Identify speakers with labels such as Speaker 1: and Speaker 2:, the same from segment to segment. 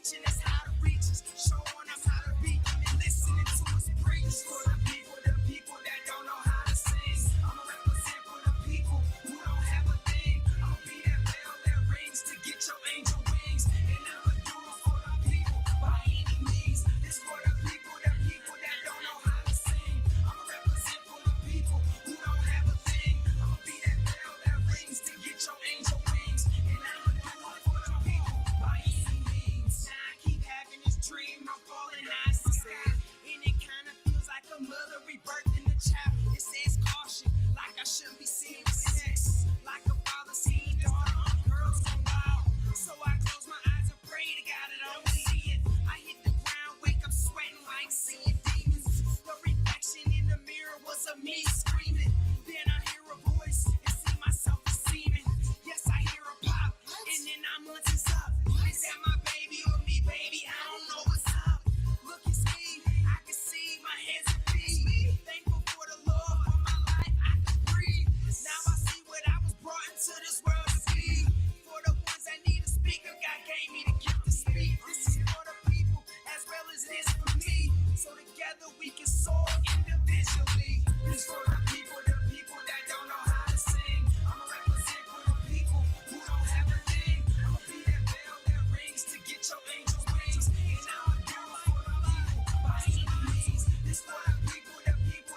Speaker 1: teaching us how to reach us, showing us how to beat them and listening to us preach. For the people that don't know how to sing, I'ma represent for the people who don't have a thing. I'ma be that bell that rings to get your angel wings, and I'ma do it for the people by any means. This for the people that don't know how to sing. I'ma represent for the people who don't have a thing. I'ma be that bell that rings to get your angel wings, and I'ma do it for the people by any means. Now I keep having this dream, I'm falling high to the sky, and it kind of feels like a mother rebirthing a child. It says caution, like I shouldn't be seeing sex, like a father seeing daughter on girls gone wild. So I close my eyes and pray to God that I don't see it. I hit the ground, wake up sweating like seeing demons. The reflection in the mirror was of me screaming. Then I hear a voice and see myself deceiving. Yes, I hear a pop, and then I'm munching up. Is that my baby or me, baby? I don't know what's up. Look, it's me, I can see my hands and feet. Thankful for the Lord for my life, I can breathe. Now I see what I was brought into this world to be. For the ones that need a speaker, God gave me the gift to speak. This is for the people as well as it is for me. So together we can soar individually. This for the people that don't know how to sing. I'ma represent for the people who don't have a thing. I'ma be that bell that rings to get your angel wings, and I'ma do it for the people by any means. This for the people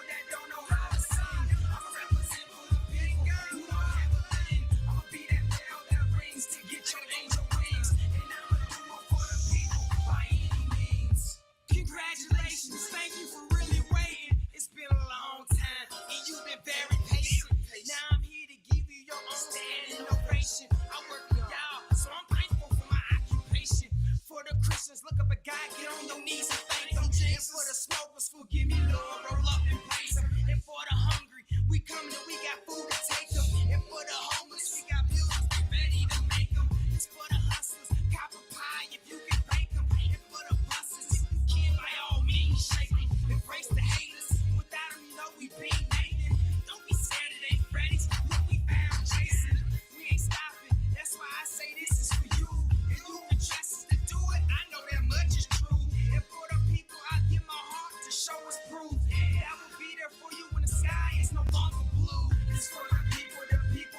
Speaker 1: that don't know how to sing. I'ma represent for the people who don't have a thing. I'ma be that bell that rings to get your angel wings, and I'ma do it for the people by any means. Congratulations, thank you for really waiting. It's been a long time, and you've been very patient. Now I'm here to give you your own standing ovation. I work for y'all, so I'm thankful for my occupation. For the Christians, look up at God, get on your knees and thank Him. And for the smokers, forgive me, Lord, roll up and praise Him. And for the hungry, we come and we got food to take them. And for the homeless, we got bills ready to make them. It's for the hustlers, cop a pie if you can bake them. And for the busters, if you can, by all means, shake them. Embrace the haters, without them, you know we beat Nathan. Don't be sad it ain't Freddy's, look, we found Jason. We ain't stopping, that's why I say this is for you. If you can trust us to do it, I know that much is true. And for the people, I give my heart to show us proof. I will be there for you when the sky is no longer blue. It's for the people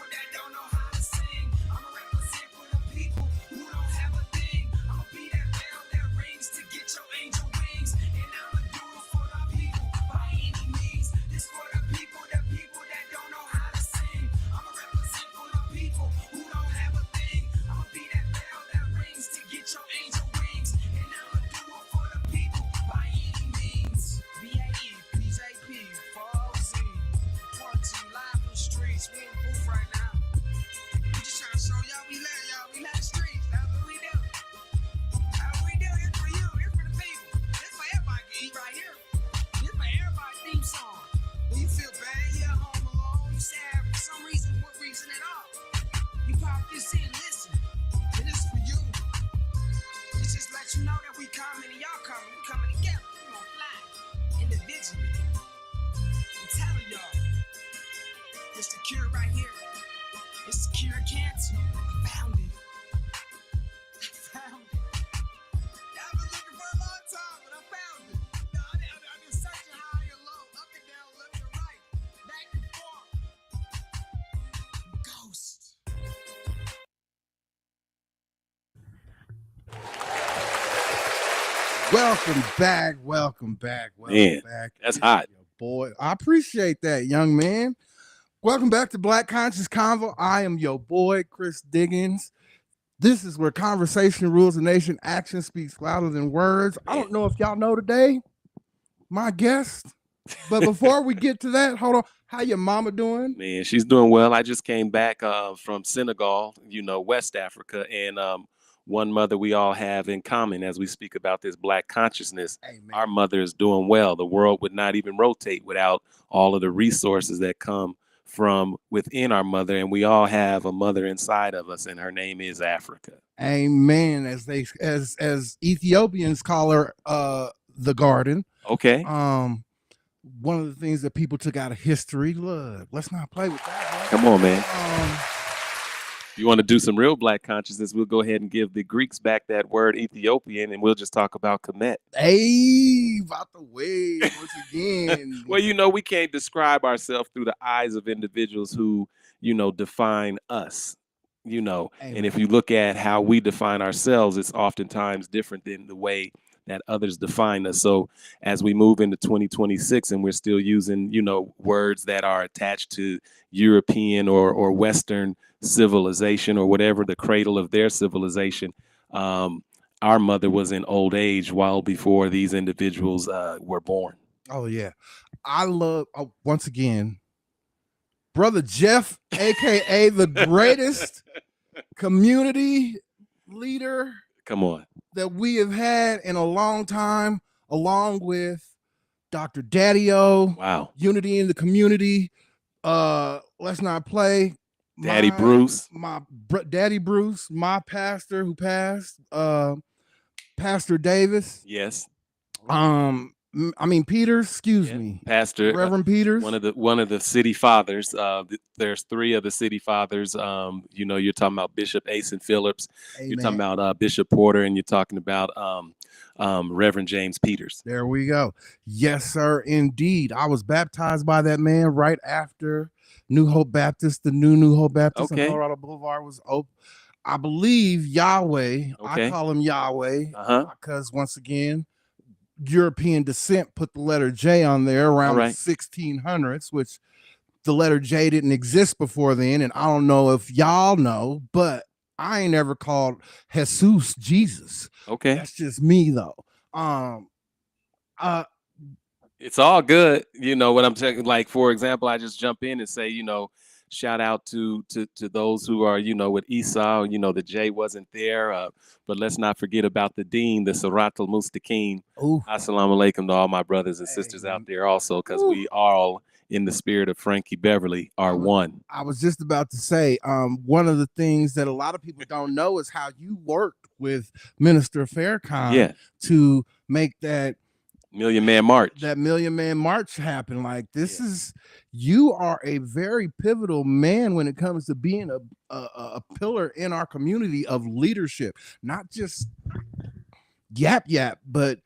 Speaker 1: that don't know how to sing. I'ma represent for the people who don't have a thing. I'ma be that bell that rings to get your angel wings, and I'ma do it for the people by any means. This for the people that don't know how to sing. I'ma represent for the people who don't have a thing. I'ma be that bell that rings to get your angel wings, and I'ma do it for the people by any means. BAE, PJP, 4OZ, 1-2, live from the streets. We in the booth right now. We just trying to show y'all we let the streets. That's what we do. That's what we do. It's for you. It's for the people. It's for everybody to eat right here. It's for everybody's theme song. When you feel bad, you're at home alone, you sad for some reason, what reason at all, you pop this in, listen. It is for you. It's just let you know that we coming and y'all coming. We coming together. We gonna fly individually. I'm telling y'all, it's the cure right here. It's the cure cancer. I found it. I've been looking for a long time, but I found it. No, I've been searching high and low, up and down, left and right, back and forth. Ghost.
Speaker 2: Welcome back.
Speaker 3: Man, that's hot.
Speaker 2: Yo, boy, I appreciate that, young man. Welcome back to Black Conscious Convo. I am your boy, Chris Diggins. This is where conversation rules the nation. Action speaks louder than words. I don't know if y'all know today, my guest. But before we get to that, hold on. How your mama doing?
Speaker 3: Man, she's doing well. I just came back from Senegal, West Africa, and one mother we all have in common as we speak about this Black consciousness.
Speaker 2: Amen.
Speaker 3: Our mother is doing well. The world would not even rotate without all of the resources that come from within our mother, and we all have a mother inside of us, and her name is Africa.
Speaker 2: Amen. As Ethiopians call her, the garden.
Speaker 3: Okay.
Speaker 2: One of the things that people took out of history. Look, let's not play with that. Right?
Speaker 3: Come on, man. You want to do some real Black consciousness? We'll go ahead and give the Greeks back that word Ethiopian, and we'll just talk about Kemet.
Speaker 2: Hey, about the way once again.
Speaker 3: Well, we can't describe ourselves through the eyes of individuals who, define us. And if you look at how we define ourselves, it's oftentimes different than the way that others define us. So as we move into 2026 and we're still using, words that are attached to European or Western civilization or whatever, the cradle of their civilization, our mother was in old age well before these individuals were born.
Speaker 2: Oh, yeah. I love, once again, Brother Jeff, a.k.a. the greatest community leader.
Speaker 3: Come on.
Speaker 2: That we have had in a long time, along with Dr. Daddy-O.
Speaker 3: Wow.
Speaker 2: Unity in the community. Let's not play.
Speaker 3: Daddy Bruce.
Speaker 2: Daddy Bruce, my pastor who passed, Pastor Davis.
Speaker 3: Yes.
Speaker 2: Peters, excuse me.
Speaker 3: Pastor
Speaker 2: Reverend Peters.
Speaker 3: One of the city fathers. There's three of the city fathers. You're talking about Bishop Asen Phillips. Amen. You're talking about Bishop Porter, and you're talking about Reverend James Peters.
Speaker 2: There we go. Yes, sir, indeed. I was baptized by that man right after New Hope Baptist. The New Hope Baptist on Colorado Boulevard was open. I believe Yahweh. Okay. I call him Yahweh because once again, European descent put the letter J on there around the 1600s, which the letter J didn't exist before then. And I don't know if y'all know, but I ain't ever called Jesus Jesus.
Speaker 3: Okay.
Speaker 2: That's just me though.
Speaker 3: It's all good. You know what I'm saying? Like, for example, I just jump in and say, shout out to those who are, with Esau, the J wasn't there. But let's not forget about the Dean, the Surat al-Mustaqim. Assalamu alaikum to all my brothers and sisters out there also, because we all, in the spirit of Frankie Beverly, are one.
Speaker 2: I was just about to say, one of the things that a lot of people don't know is how you worked with Minister Farrakhan to make that
Speaker 3: Million Man March.
Speaker 2: That Million Man March happened. Like this you are a very pivotal man when it comes to being a pillar in our community of leadership, not just yap, but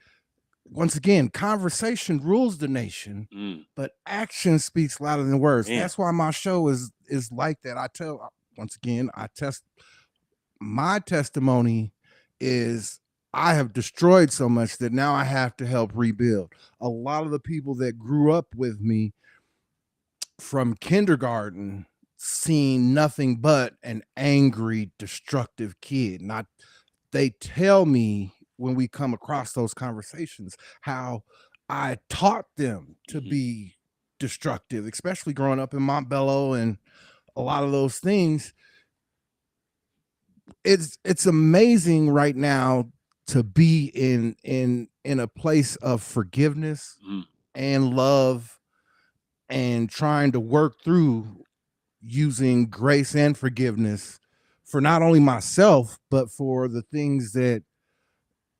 Speaker 2: once again, conversation rules the nation, but action speaks louder than words. Man. That's why my show is like that. My testimony is I have destroyed so much that now I have to help rebuild. A lot of the people that grew up with me from kindergarten seen nothing but an angry, destructive kid. They tell me when we come across those conversations how I taught them to be destructive, especially growing up in Montbello and a lot of those things. It's amazing right now to be in a place of forgiveness and love and trying to work through using grace and forgiveness for not only myself, but for the things that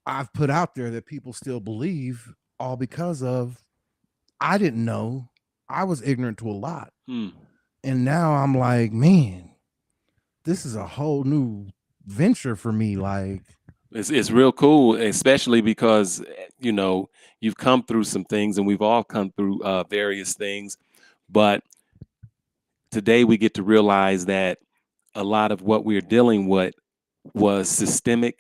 Speaker 2: I've put out there that people still believe, all because of I didn't know. I was ignorant to a lot. And now I'm like, man, this is a whole new venture for me. Like,
Speaker 3: it's real cool, especially because, you've come through some things and we've all come through various things. But today we get to realize that a lot of what we're dealing with was systematic,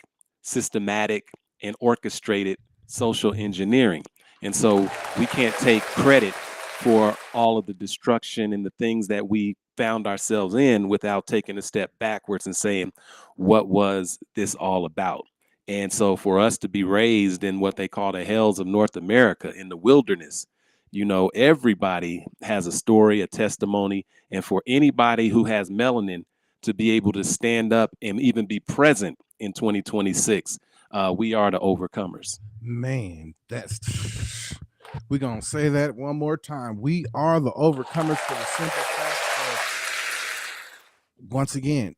Speaker 3: and orchestrated social engineering. And so we can't take credit for all of the destruction and the things that we found ourselves in without taking a step backwards and saying, what was this all about? And so for us to be raised in what they call the hells of North America, in the wilderness, everybody has a story, a testimony. And for anybody who has melanin to be able to stand up and even be present in 2026, we are the overcomers.
Speaker 2: Man, we're going to say that one more time. We are the overcomers for the simple fact of, once again,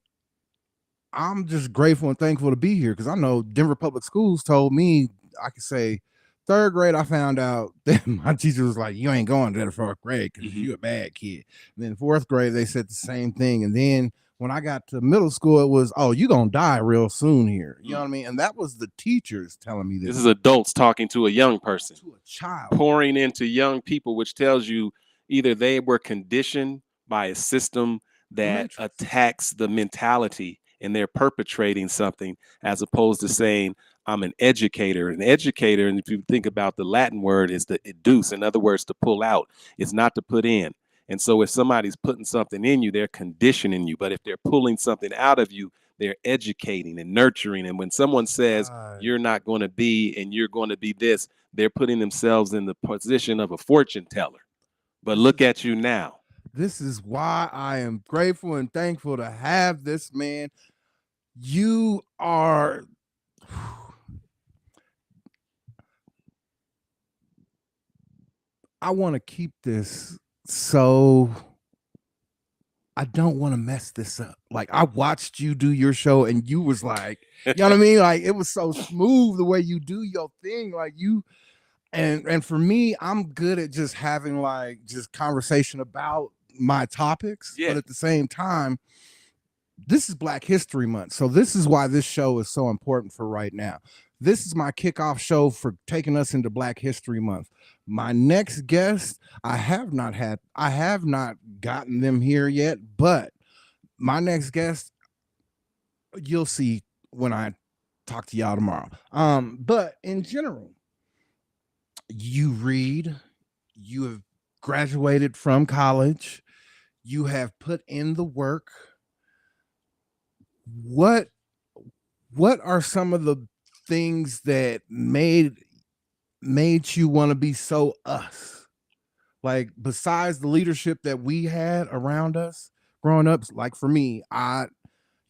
Speaker 2: I'm just grateful and thankful to be here because I know Denver Public Schools told me, I could say, third grade, I found out that my teacher was like, you ain't going to the fourth grade because you're a bad kid. And then fourth grade, they said the same thing. And then When I got to middle school, it was, oh, you're going to die real soon here. You know what I mean? And that was the teachers telling me this.
Speaker 3: This is adults talking to a young person,
Speaker 2: to a child,
Speaker 3: pouring into young people, which tells you either they were conditioned by a system that attacks the mentality and they're perpetrating something, as opposed to saying, I'm an educator. An educator, and if you think about the Latin word, is to educe. In other words, to pull out. It's not to put in. And so if somebody's putting something in you, they're conditioning you. But if they're pulling something out of you, they're educating and nurturing. And when someone says you're not going to be and you're going to be this, they're putting themselves in the position of a fortune teller. But look at you now.
Speaker 2: This is why I am grateful and thankful to have this man. You are... I want to keep this, so I don't want to mess this up. Like, I watched you do your show and you was like, you know what I mean? Like, it was so smooth the way you do your thing. Like, you, and for me, I'm good at just having like just conversation about my topics.
Speaker 3: Yeah.
Speaker 2: But at the same time, this is Black History Month. So this is why this show is so important for right now. This is my kickoff show for taking us into Black History Month. My next guest, I have not gotten them here yet, but my next guest, you'll see when I talk to y'all tomorrow. But in general, you read, you have graduated from college, you have put in the work. What are some of the things that made you want to be so us? Like, besides the leadership that we had around us growing up, like for me,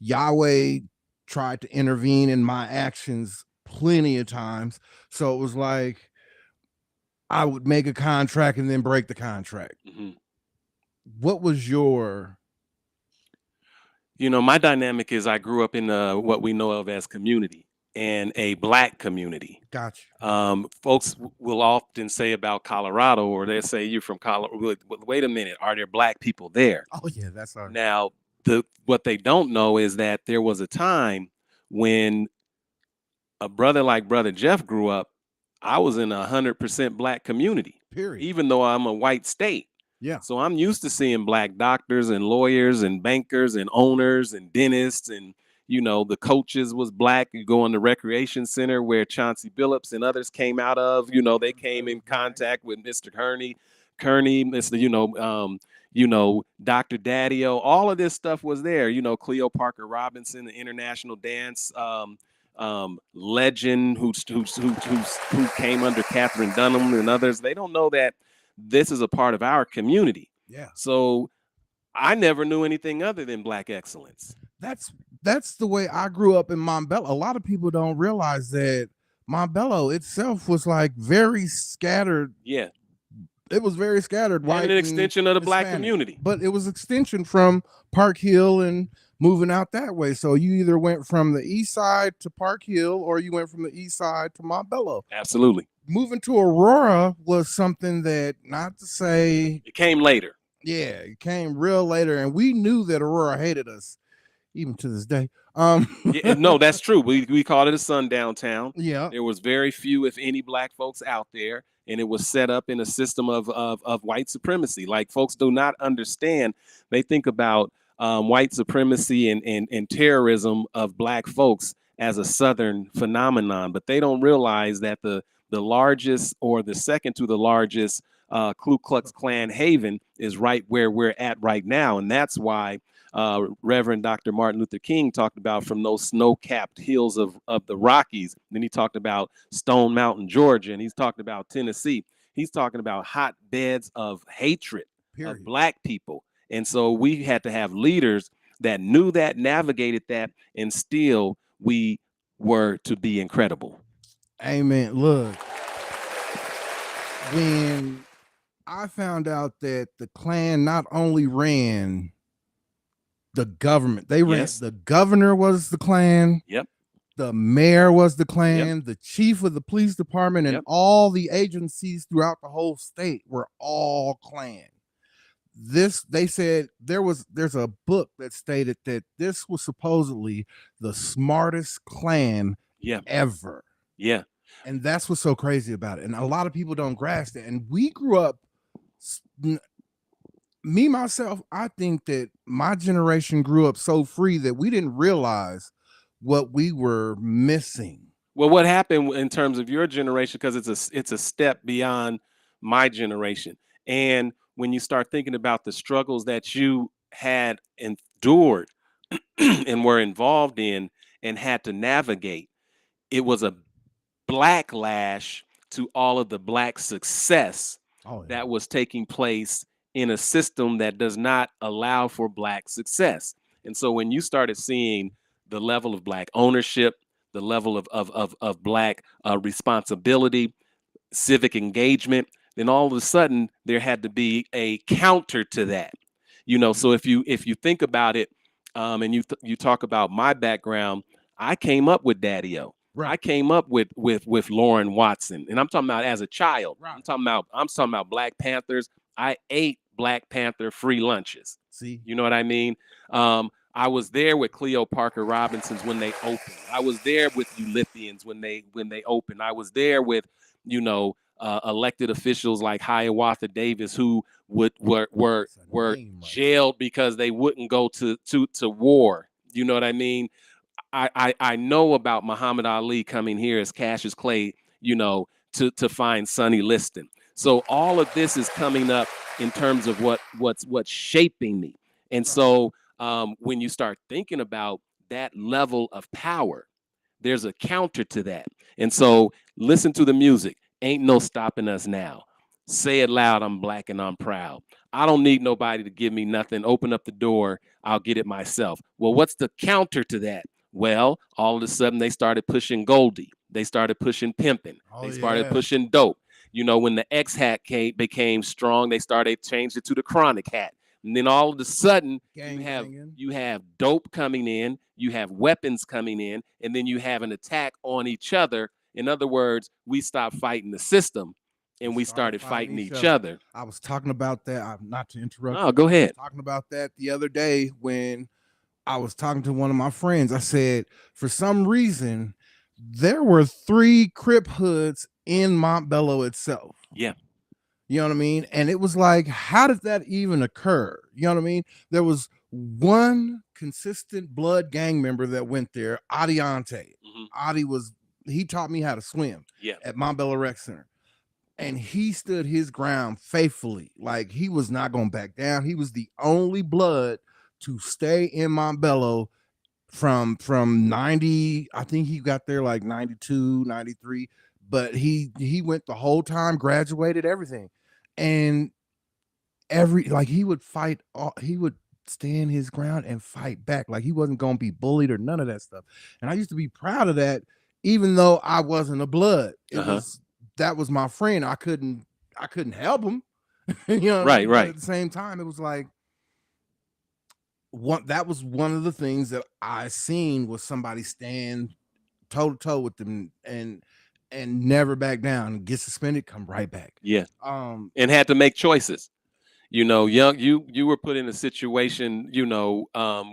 Speaker 2: Yahweh tried to intervene in my actions plenty of times. So it was like I would make a contract and then break the contract.
Speaker 3: Mm-hmm.
Speaker 2: What was your...
Speaker 3: My dynamic is I grew up in what we know of as community, and a Black community.
Speaker 2: Gotcha.
Speaker 3: Folks will often say about Colorado, or they say you're from Colorado. Wait a minute, are there Black people there?
Speaker 2: Oh yeah, that's our...
Speaker 3: Now, what they don't know is that there was a time when a brother like Brother Jeff grew up. I was in 100% Black community,
Speaker 2: period.
Speaker 3: Even though I'm a white state.
Speaker 2: Yeah.
Speaker 3: So I'm used to seeing Black doctors and lawyers and bankers and owners and dentists, and the coaches was Black. You go in the recreation center where Chauncey Billups and others came out of. They came in contact with Mr. Kearney, Mr. Dr. Daddio. All of this stuff was there. Cleo Parker Robinson, the international dance legend who came under Catherine Dunham and others. They don't know that this is a part of our community.
Speaker 2: Yeah.
Speaker 3: So I never knew anything other than Black excellence.
Speaker 2: That's the way I grew up in Montbello. A lot of people don't realize that Montbello itself was like very scattered.
Speaker 3: Yeah.
Speaker 2: It was very scattered.
Speaker 3: White, an extension of the Black community.
Speaker 2: But it was extension from Park Hill and moving out that way. So you either went from the east side to Park Hill or you went from the east side to Montbello.
Speaker 3: Absolutely.
Speaker 2: Moving to Aurora was something that, not to say...
Speaker 3: It came later.
Speaker 2: Yeah, it came real later. And we knew that Aurora hated us, even to this day.
Speaker 3: Yeah, no, that's true. We called it a sundown town.
Speaker 2: Yeah.
Speaker 3: There was very few, if any, Black folks out there. And it was set up in a system of white supremacy. Like, folks do not understand. They think about white supremacy and terrorism of Black folks as a Southern phenomenon, but they don't realize that the largest, or the second to the largest, Ku Klux Klan haven is right where we're at right now. And that's why Reverend Dr. Martin Luther King talked about from those snow-capped hills of the Rockies. Then he talked about Stone Mountain, Georgia, and he's talked about Tennessee. He's talking about hotbeds of hatred of Black people. And so we had to have leaders that knew that, navigated that, and still we were to be incredible.
Speaker 2: Amen. Look, when I found out that the Klan not only ran the government, they ran, the governor was the Klan.
Speaker 3: Yep.
Speaker 2: The mayor was the Klan. The chief of the police department and all the agencies throughout the whole state were all Klan. they said there's a book that stated that this was supposedly the smartest clan
Speaker 3: Yeah.
Speaker 2: ever.
Speaker 3: Yeah.
Speaker 2: And that's what's so crazy about it. And a lot of people don't grasp it. And we grew up, me, myself, I think that my generation grew up so free that we didn't realize what we were missing.
Speaker 3: Well, what happened in terms of your generation, because it's a step beyond my generation. And when you start thinking about the struggles that you had endured and were involved in and had to navigate, it was a backlash to all of the Black success that was taking place in a system that does not allow for Black success. And so when you started seeing the level of Black ownership, the level of Black responsibility, civic engagement, then all of a sudden there had to be a counter to that. So if you think about it, and you talk about my background, I came up with Daddy-O.
Speaker 2: Right.
Speaker 3: I came up with Lauren Watson, and I'm talking about as a child.
Speaker 2: Right.
Speaker 3: I'm talking about Black Panthers. I ate Black Panther free lunches.
Speaker 2: See,
Speaker 3: You know what I mean? I was there with Cleo Parker Robinson's when they opened. I was there with Ulithians when they opened. I was there with, elected officials like Hiawatha Davis who were jailed because they wouldn't go to war. You know what I mean? I know about Muhammad Ali coming here as Cassius Clay, to find Sonny Liston. So all of this is coming up in terms of what's shaping me. And so when you start thinking about that level of power, there's a counter to that. And so listen to the music. Ain't no stopping us now. Say it loud, I'm Black and I'm proud. I don't need nobody to give me nothing. Open up the door, I'll get it myself. Well, what's the counter to that? Well, all of a sudden they started pushing Goldie. They started pushing pimping. They started pushing dope. When the X hat became strong, they changed it to the chronic hat. And then all of a sudden you have dope coming in, you have weapons coming in, and then you have an attack on each other. In other words, we stopped fighting the system and we started fighting each other.
Speaker 2: I was talking about that. Not to interrupt.
Speaker 3: Oh, go ahead.
Speaker 2: Talking about that the other day when I was talking to one of my friends. I said, for some reason, there were 3 Crip hoods in Montbello itself.
Speaker 3: Yeah.
Speaker 2: You know what I mean? And it was like, how did that even occur? You know what I mean? There was one consistent blood gang member that went there, Adiante.
Speaker 3: Mhm.
Speaker 2: Adi he taught me how to swim at Montbello Rec Center. And he stood his ground faithfully. Like, he was not going to back down. He was the only blood to stay in Montbello from 90. I think he got there like 92, 93. But he went the whole time, graduated, everything. And he would fight, he would stand his ground and fight back. Like, he wasn't going to be bullied or none of that stuff. And I used to be proud of that, even though I wasn't a blood. That was my friend. I couldn't help him. Right. But at the same time, it was like, that was one of the things that I seen was somebody stand toe to toe with them and never back down, get suspended, come right back.
Speaker 3: Yeah. And had to make choices. You were put in a situation,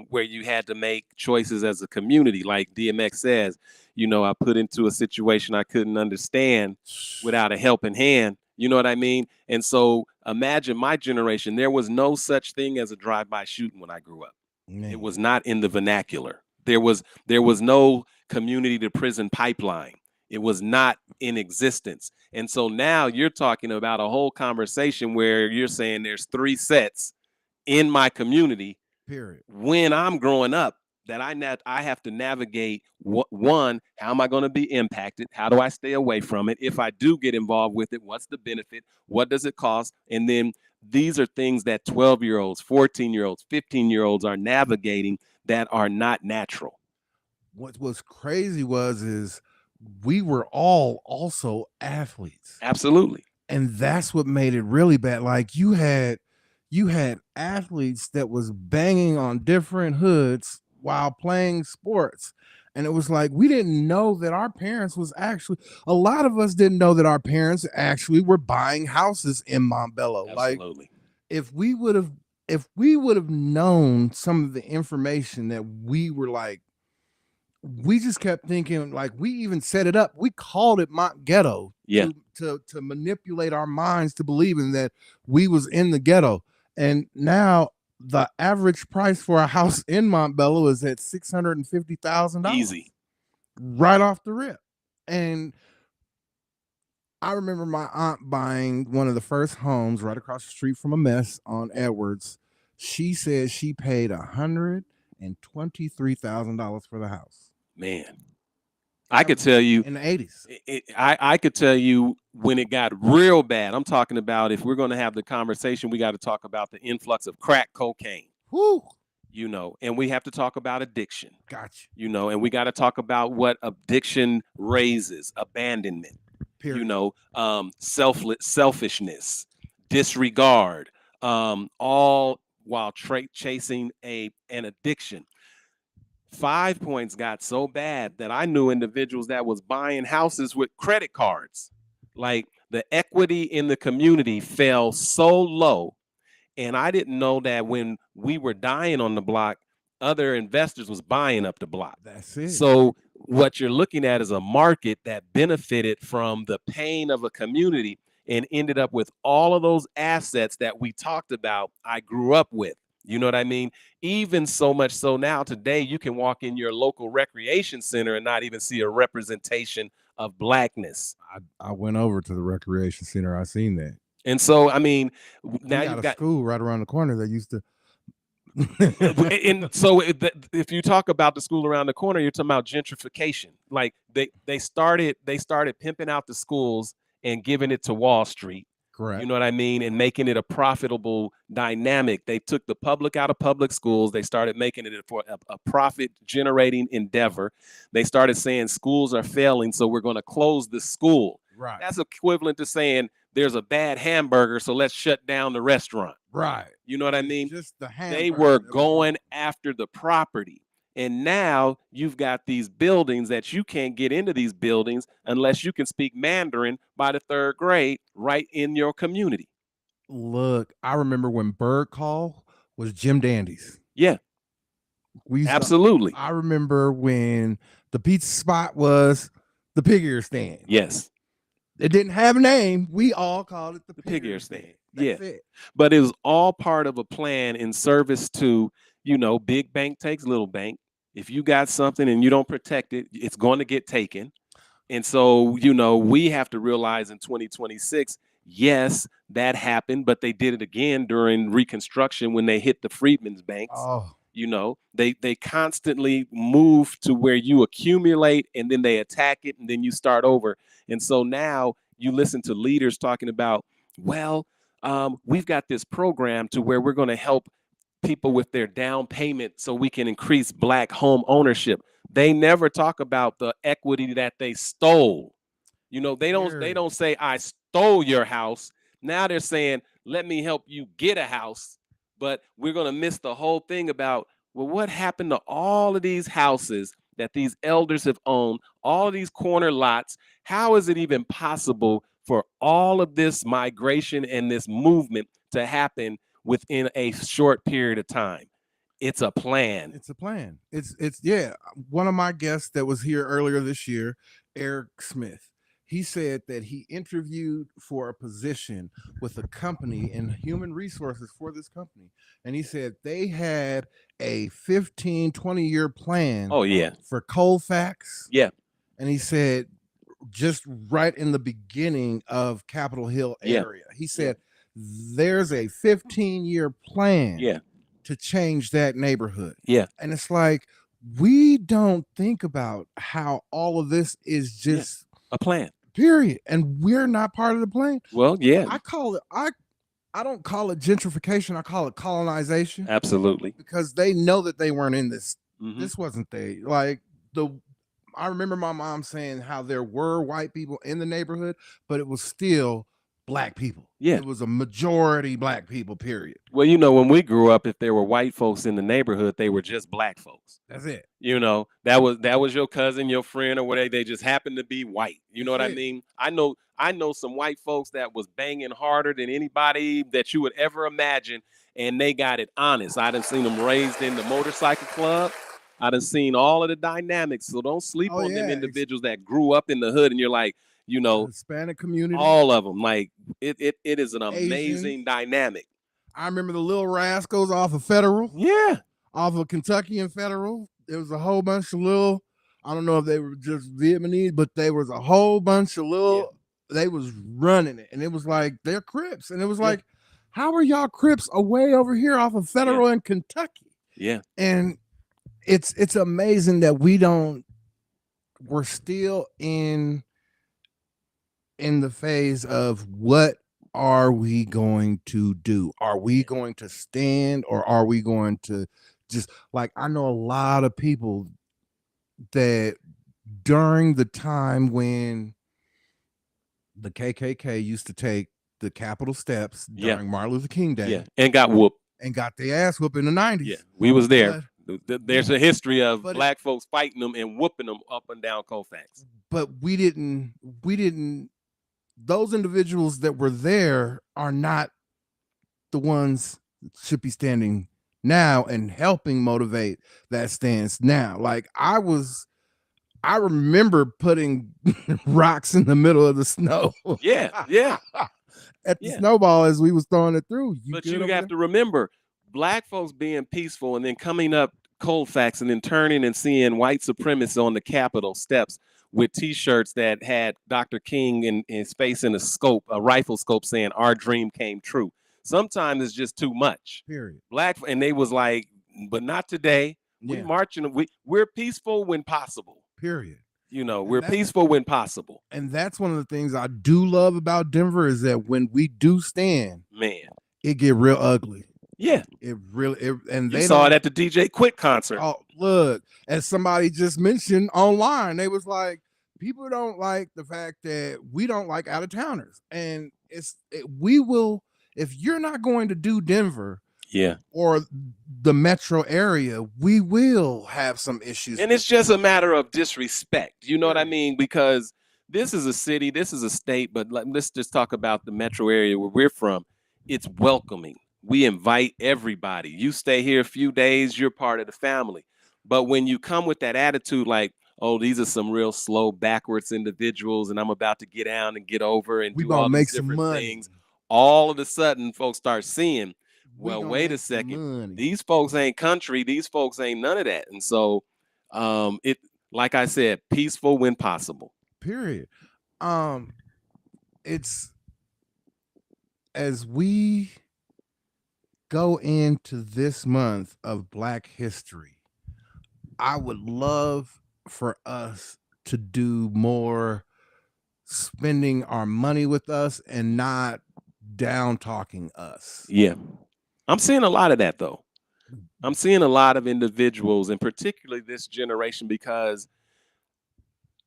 Speaker 3: where you had to make choices as a community. Like DMX says, I put into a situation I couldn't understand without a helping hand. You know what I mean? And so imagine my generation. There was no such thing as a drive-by shooting when I grew up. Man. It was not in the vernacular. There was no community to prison pipeline. It was not in existence. And so now you're talking about a whole conversation where you're saying there's 3 sets in my community.
Speaker 2: Period.
Speaker 3: When I'm growing up, that I have to navigate one, how am I going to be impacted? How do I stay away from it? If I do get involved with it, what's the benefit? What does it cost? And then these are things that 12-year-olds, 14-year-olds, 15-year-olds are navigating that are not natural.
Speaker 2: What was crazy is we were all also athletes.
Speaker 3: Absolutely.
Speaker 2: And that's what made it really bad. Like, you had athletes that was banging on different hoods while playing sports. And it was like, we didn't know that our parents a lot of us didn't know that our parents actually were buying houses in Montbello.
Speaker 3: Absolutely.
Speaker 2: Like, if we would have known some of the information that we were like, we just kept thinking, like, we even set it up. We called it Mont Ghetto to manipulate our minds to believing that we was in the ghetto. And now the average price for a house in Montbello is at $650,000.
Speaker 3: Easy.
Speaker 2: Right off the rip. And I remember my aunt buying one of the first homes right across the street from a mess on Edwards. She said she paid $123,000 for the house.
Speaker 3: Man, I could tell you
Speaker 2: in the 80s.
Speaker 3: I could tell you when it got real bad. I'm talking about, if we're going to have the conversation, we got to talk about the influx of crack cocaine.
Speaker 2: Whoo.
Speaker 3: You know, and we have to talk about addiction.
Speaker 2: Gotcha.
Speaker 3: You know, and we got to talk about what addiction raises: abandonment. Period. You know, selfishness, disregard, all while chasing an addiction. 5 Points got so bad that I knew individuals that was buying houses with credit cards. Like, the equity in the community fell so low. And I didn't know that when we were dying on the block, other investors was buying up the block.
Speaker 2: That's it.
Speaker 3: So what you're looking at is a market that benefited from the pain of a community and ended up with all of those assets that we talked about, I grew up with. You know what I mean? Even so much so now today, you can walk in your local recreation center and not even see a representation of blackness.
Speaker 2: I went over to the recreation center. I seen that.
Speaker 3: And so, I mean, now
Speaker 2: you've got a school right around the corner that used to.
Speaker 3: And so if you talk about the school around the corner, you're talking about gentrification. Like, they started pimping out the schools and giving it to Wall Street.
Speaker 2: Correct.
Speaker 3: You know what I mean? And making it a profitable dynamic. They took the public out of public schools. They started making it for a profit generating endeavor. They started saying schools are failing, so we're going to close the school.
Speaker 2: Right.
Speaker 3: That's equivalent to saying there's a bad hamburger, so let's shut down the restaurant.
Speaker 2: Right.
Speaker 3: You know what I mean?
Speaker 2: Just the hamburger.
Speaker 3: They were going after the property. And now you've got these buildings that you can't get into these buildings unless you can speak Mandarin by the 3rd grade right in your community.
Speaker 2: Look, I remember when Bird Call was Jim Dandy's.
Speaker 3: Yeah. Absolutely.
Speaker 2: I remember when the pizza spot was the pig ear stand.
Speaker 3: Yes.
Speaker 2: It didn't have a name. We all called it the
Speaker 3: pig ear stand.
Speaker 2: That's
Speaker 3: yeah.
Speaker 2: It.
Speaker 3: But it was all part of a plan in service to, you know, big bank takes little bank. If you got something and you don't protect it, it's going to get taken. And so, you know, we have to realize in 2026, yes, that happened, but they did it again during Reconstruction when they hit the Freedmen's Banks.
Speaker 2: Oh.
Speaker 3: You know, they constantly move to where you accumulate and then they attack it and then you start over. And so now you listen to leaders talking about, well, we've got this program to where we're going to help people with their down payment so we can increase Black home ownership. They never talk about the equity that they stole. You know, they don't say, I stole your house. Now they're saying, let me help you get a house. But we're going to miss the whole thing about, well, what happened to all of these houses that these elders have owned, all of these corner lots? How is it even possible for all of this migration and this movement to happen within a short period of time? It's a plan.
Speaker 2: It's a plan. It's yeah. One of my guests that was here earlier this year, Eric Smith, he said that he interviewed for a position with a company in human resources for this company. And he said they had a 15, 20-year plan.
Speaker 3: Oh, yeah.
Speaker 2: For Colfax.
Speaker 3: Yeah.
Speaker 2: And he said just right in the beginning of Capitol Hill area, he said there's a 15-year plan to change that neighborhood.
Speaker 3: Yeah.
Speaker 2: And it's like, we don't think about how all of this is just
Speaker 3: a plan.
Speaker 2: Period. And we're not part of the plan.
Speaker 3: Well, yeah.
Speaker 2: I don't call it gentrification. I call it colonization.
Speaker 3: Absolutely.
Speaker 2: Because they know that they weren't in this.
Speaker 3: Mm-hmm.
Speaker 2: This wasn't they. Like, I remember my mom saying how there were white people in the neighborhood, but it was still black people.
Speaker 3: Yeah.
Speaker 2: It was a majority black people, period.
Speaker 3: Well, you know, when we grew up, if there were white folks in the neighborhood, they were just black folks.
Speaker 2: That's it.
Speaker 3: You know, that was your cousin, your friend, or whatever. They just happened to be white. You know what I
Speaker 2: That's it.
Speaker 3: mean? I know some white folks that was banging harder than anybody that you would ever imagine, and they got it honest. I done seen them raised in the motorcycle club. I done seen all of the dynamics. So don't sleep
Speaker 2: Oh,
Speaker 3: on them
Speaker 2: yeah.
Speaker 3: individuals that grew up in the hood, and you're like, you know,
Speaker 2: Hispanic community.
Speaker 3: all of them. Like it is an
Speaker 2: Asians.
Speaker 3: amazing dynamic.
Speaker 2: I remember the Little Rascals off of Federal.
Speaker 3: Yeah.
Speaker 2: Off of Kentucky and Federal. There was a whole bunch of little, I don't know if they were just Vietnamese, but there was a whole bunch of little, they was running it. And it was like, they're Crips. And it was like, how are y'all Crips away over here off of Federal in Kentucky?
Speaker 3: Yeah.
Speaker 2: And it's amazing that we're still in the phase of what are we going to do? Are we going to stand, or are we going to just, like, I know a lot of people that during the time when the KKK used to take the Capitol steps during Martin Luther King Day,
Speaker 3: and got whooped
Speaker 2: and got their ass whooped in the 90s.
Speaker 3: Yeah, we was there. There's a history of black folks fighting them and whooping them up and down Colfax.
Speaker 2: But we didn't. Those individuals that were there are not the ones that should be standing now and helping motivate that stance now. Like I remember putting rocks in the middle of the snow.
Speaker 3: Yeah.
Speaker 2: At the snowball as we was throwing it through.
Speaker 3: But you have to remember, black folks being peaceful and then coming up Colfax and then turning and seeing white supremacists on the Capitol steps with T-shirts that had Dr. King in his face in a rifle scope saying, "Our dream came true." Sometimes it's just too much.
Speaker 2: Period.
Speaker 3: And they was like, but not today. We marching. We're peaceful when possible.
Speaker 2: Period.
Speaker 3: You know, we're peaceful when possible.
Speaker 2: And that's one of the things I do love about Denver is that when we do stand,
Speaker 3: man,
Speaker 2: it get real ugly.
Speaker 3: Yeah,
Speaker 2: and
Speaker 3: they saw it at the DJ Quick concert.
Speaker 2: Oh, look, as somebody just mentioned online, they was like, people don't like the fact that we don't like out of towners, and we will, if you're not going to do Denver, or the metro area, we will have some issues.
Speaker 3: And it's just a matter of disrespect. You know what I mean? Because this is a city, this is a state, but let's just talk about the metro area where we're from. It's welcoming. We invite everybody. You stay here a few days, you're part of the family. But when you come with that attitude like, oh, these are some real slow, backwards individuals, and I'm about to get down and get over and do all these different things, all of a sudden folks start seeing, well, wait a second, these folks ain't country, these folks ain't none of that. And so it, like I said, peaceful when possible.
Speaker 2: Period. It's as we go into this month of Black History, I would love for us to do more spending our money with us and not down talking us.
Speaker 3: Yeah. I'm seeing a lot of that though. I'm seeing a lot of individuals, and particularly this generation, because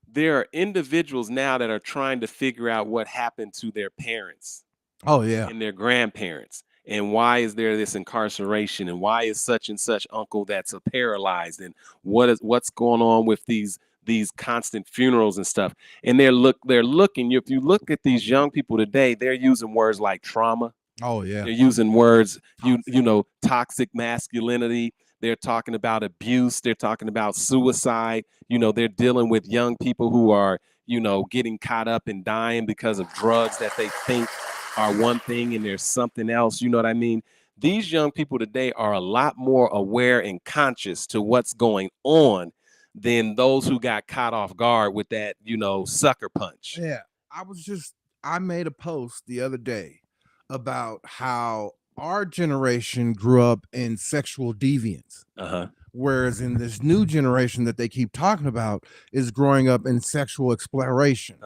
Speaker 3: there are individuals now that are trying to figure out what happened to their parents.
Speaker 2: Oh yeah.
Speaker 3: And their grandparents. And why is there this incarceration? And why is such and such uncle that's paralyzed? And what's going on with these constant funerals and stuff? And they're looking. If you look at these young people today, they're using words like trauma.
Speaker 2: Oh yeah.
Speaker 3: They're using words, you know, toxic masculinity. They're talking about abuse. They're talking about suicide. You know, they're dealing with young people who are, you know, getting caught up and dying because of drugs that they think are one thing and there's something else. You know what I mean? These young people today are a lot more aware and conscious to what's going on than those who got caught off guard with that, you know, sucker punch.
Speaker 2: Yeah. I made a post the other day about how our generation grew up in sexual deviance. Whereas in this new generation that they keep talking about is growing up in sexual exploration.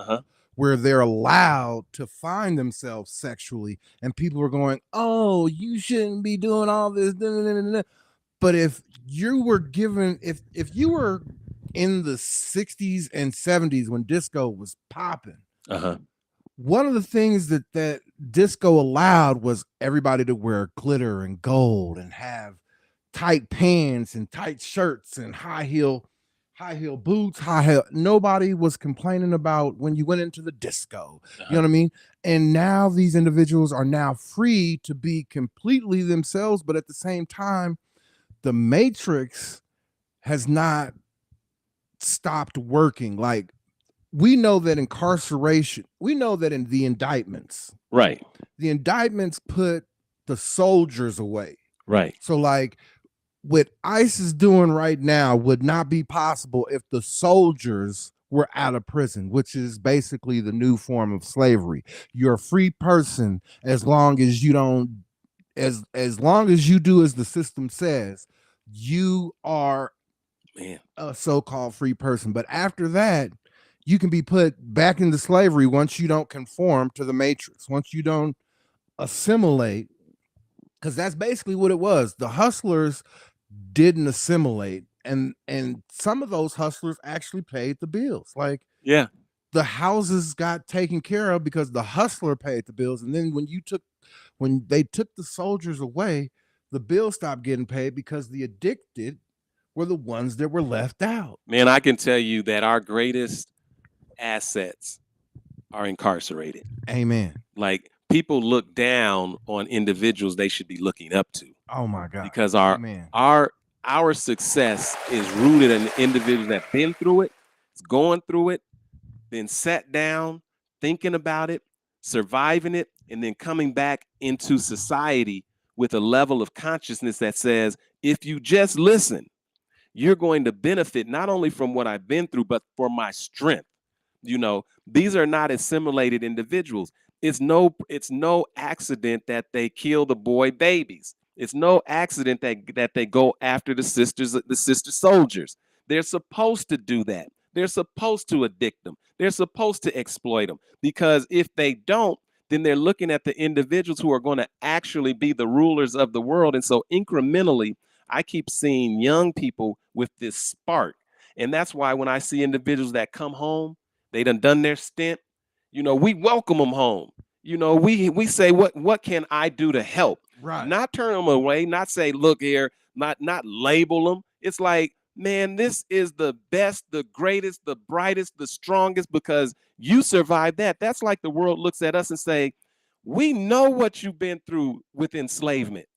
Speaker 2: Where they're allowed to find themselves sexually, and people are going, oh, you shouldn't be doing all this. But if you were given, if you were in the 60s and 70s when disco was popping, one of the things that disco allowed was everybody to wear glitter and gold and have tight pants and tight shirts and high heel boots, high heel. Nobody was complaining about when you went into the disco. You know what I mean? And now these individuals are now free to be completely themselves, but at the same time, the matrix has not stopped working. Like, we know that incarceration, we know that in the indictments,
Speaker 3: Right.
Speaker 2: the indictments put the soldiers away.
Speaker 3: Right.
Speaker 2: So like what ICE is doing right now would not be possible if the soldiers were out of prison, which is basically the new form of slavery. You're a free person as long as you don't, as long as you do as the system says, you are a so-called free person. But after that, you can be put back into slavery once you don't conform to the matrix, once you don't assimilate, because that's basically what it was. The hustlers didn't assimilate, and some of those hustlers actually paid the bills. Like,
Speaker 3: yeah,
Speaker 2: the houses got taken care of because the hustler paid the bills, and then when they took the soldiers away, the bills stopped getting paid because the addicted were the ones that were left out.
Speaker 3: Man, I can tell you that our greatest assets are incarcerated.
Speaker 2: Amen.
Speaker 3: Like, people look down on individuals they should be looking up to.
Speaker 2: Oh my God.
Speaker 3: Because our success is rooted in individuals that been through it, going through it, then sat down, thinking about it, surviving it, and then coming back into society with a level of consciousness that says, if you just listen, you're going to benefit not only from what I've been through, but for my strength. You know, these are not assimilated individuals. It's no accident that they kill the boy babies. It's no accident that they go after the sister soldiers. They're supposed to do that. They're supposed to addict them. They're supposed to exploit them, because if they don't, then they're looking at the individuals who are going to actually be the rulers of the world. And so incrementally, I keep seeing young people with this spark. And that's why when I see individuals that come home, they done their stint, you know, we welcome them home. You know, we say, what can I do to help?
Speaker 2: Right.
Speaker 3: Not turn them away, not say, look here, not label them. It's like, man, this is the best, the greatest, the brightest, the strongest, because you survived that. That's like the world looks at us and say, we know what you've been through with enslavement.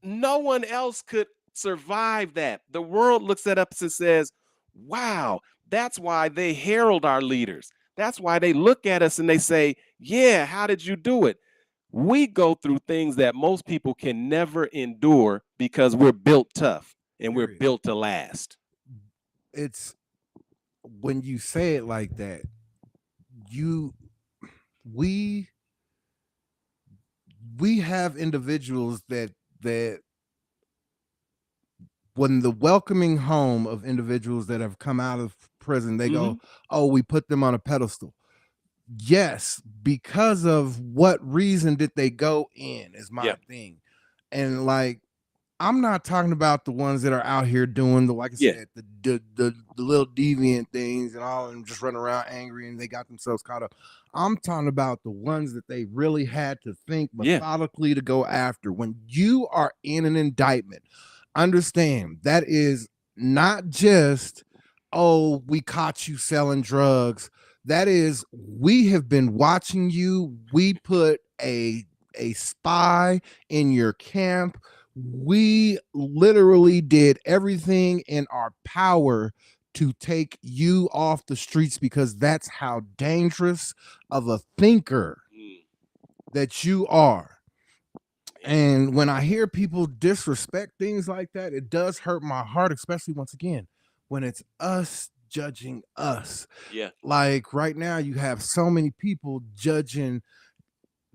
Speaker 3: No one else could survive that. The world looks at us and says, wow, that's why they herald our leaders. That's why they look at us and they say, yeah, how did you do it? We go through things that most people can never endure because we're built tough and we're built to last.
Speaker 2: It's when you say it like that, we have individuals that when the welcoming home of individuals that have come out of prison, they go, oh, we put them on a pedestal. Yes, because of what reason did they go in is my thing. And like, I'm not talking about the ones that are out here doing the, like I said, the little deviant things and all, and just running around angry and they got themselves caught up. I'm talking about the ones that they really had to think methodically to go after. When you are in an indictment, understand that is not just, oh, we caught you selling drugs. That is, we have been watching you. We put a spy in your camp. We literally did everything in our power to take you off the streets, because that's how dangerous of a thinker that you are. And when I hear people disrespect things like that, it does hurt my heart, especially once again, when it's us judging us.
Speaker 3: Yeah.
Speaker 2: Like right now, you have so many people judging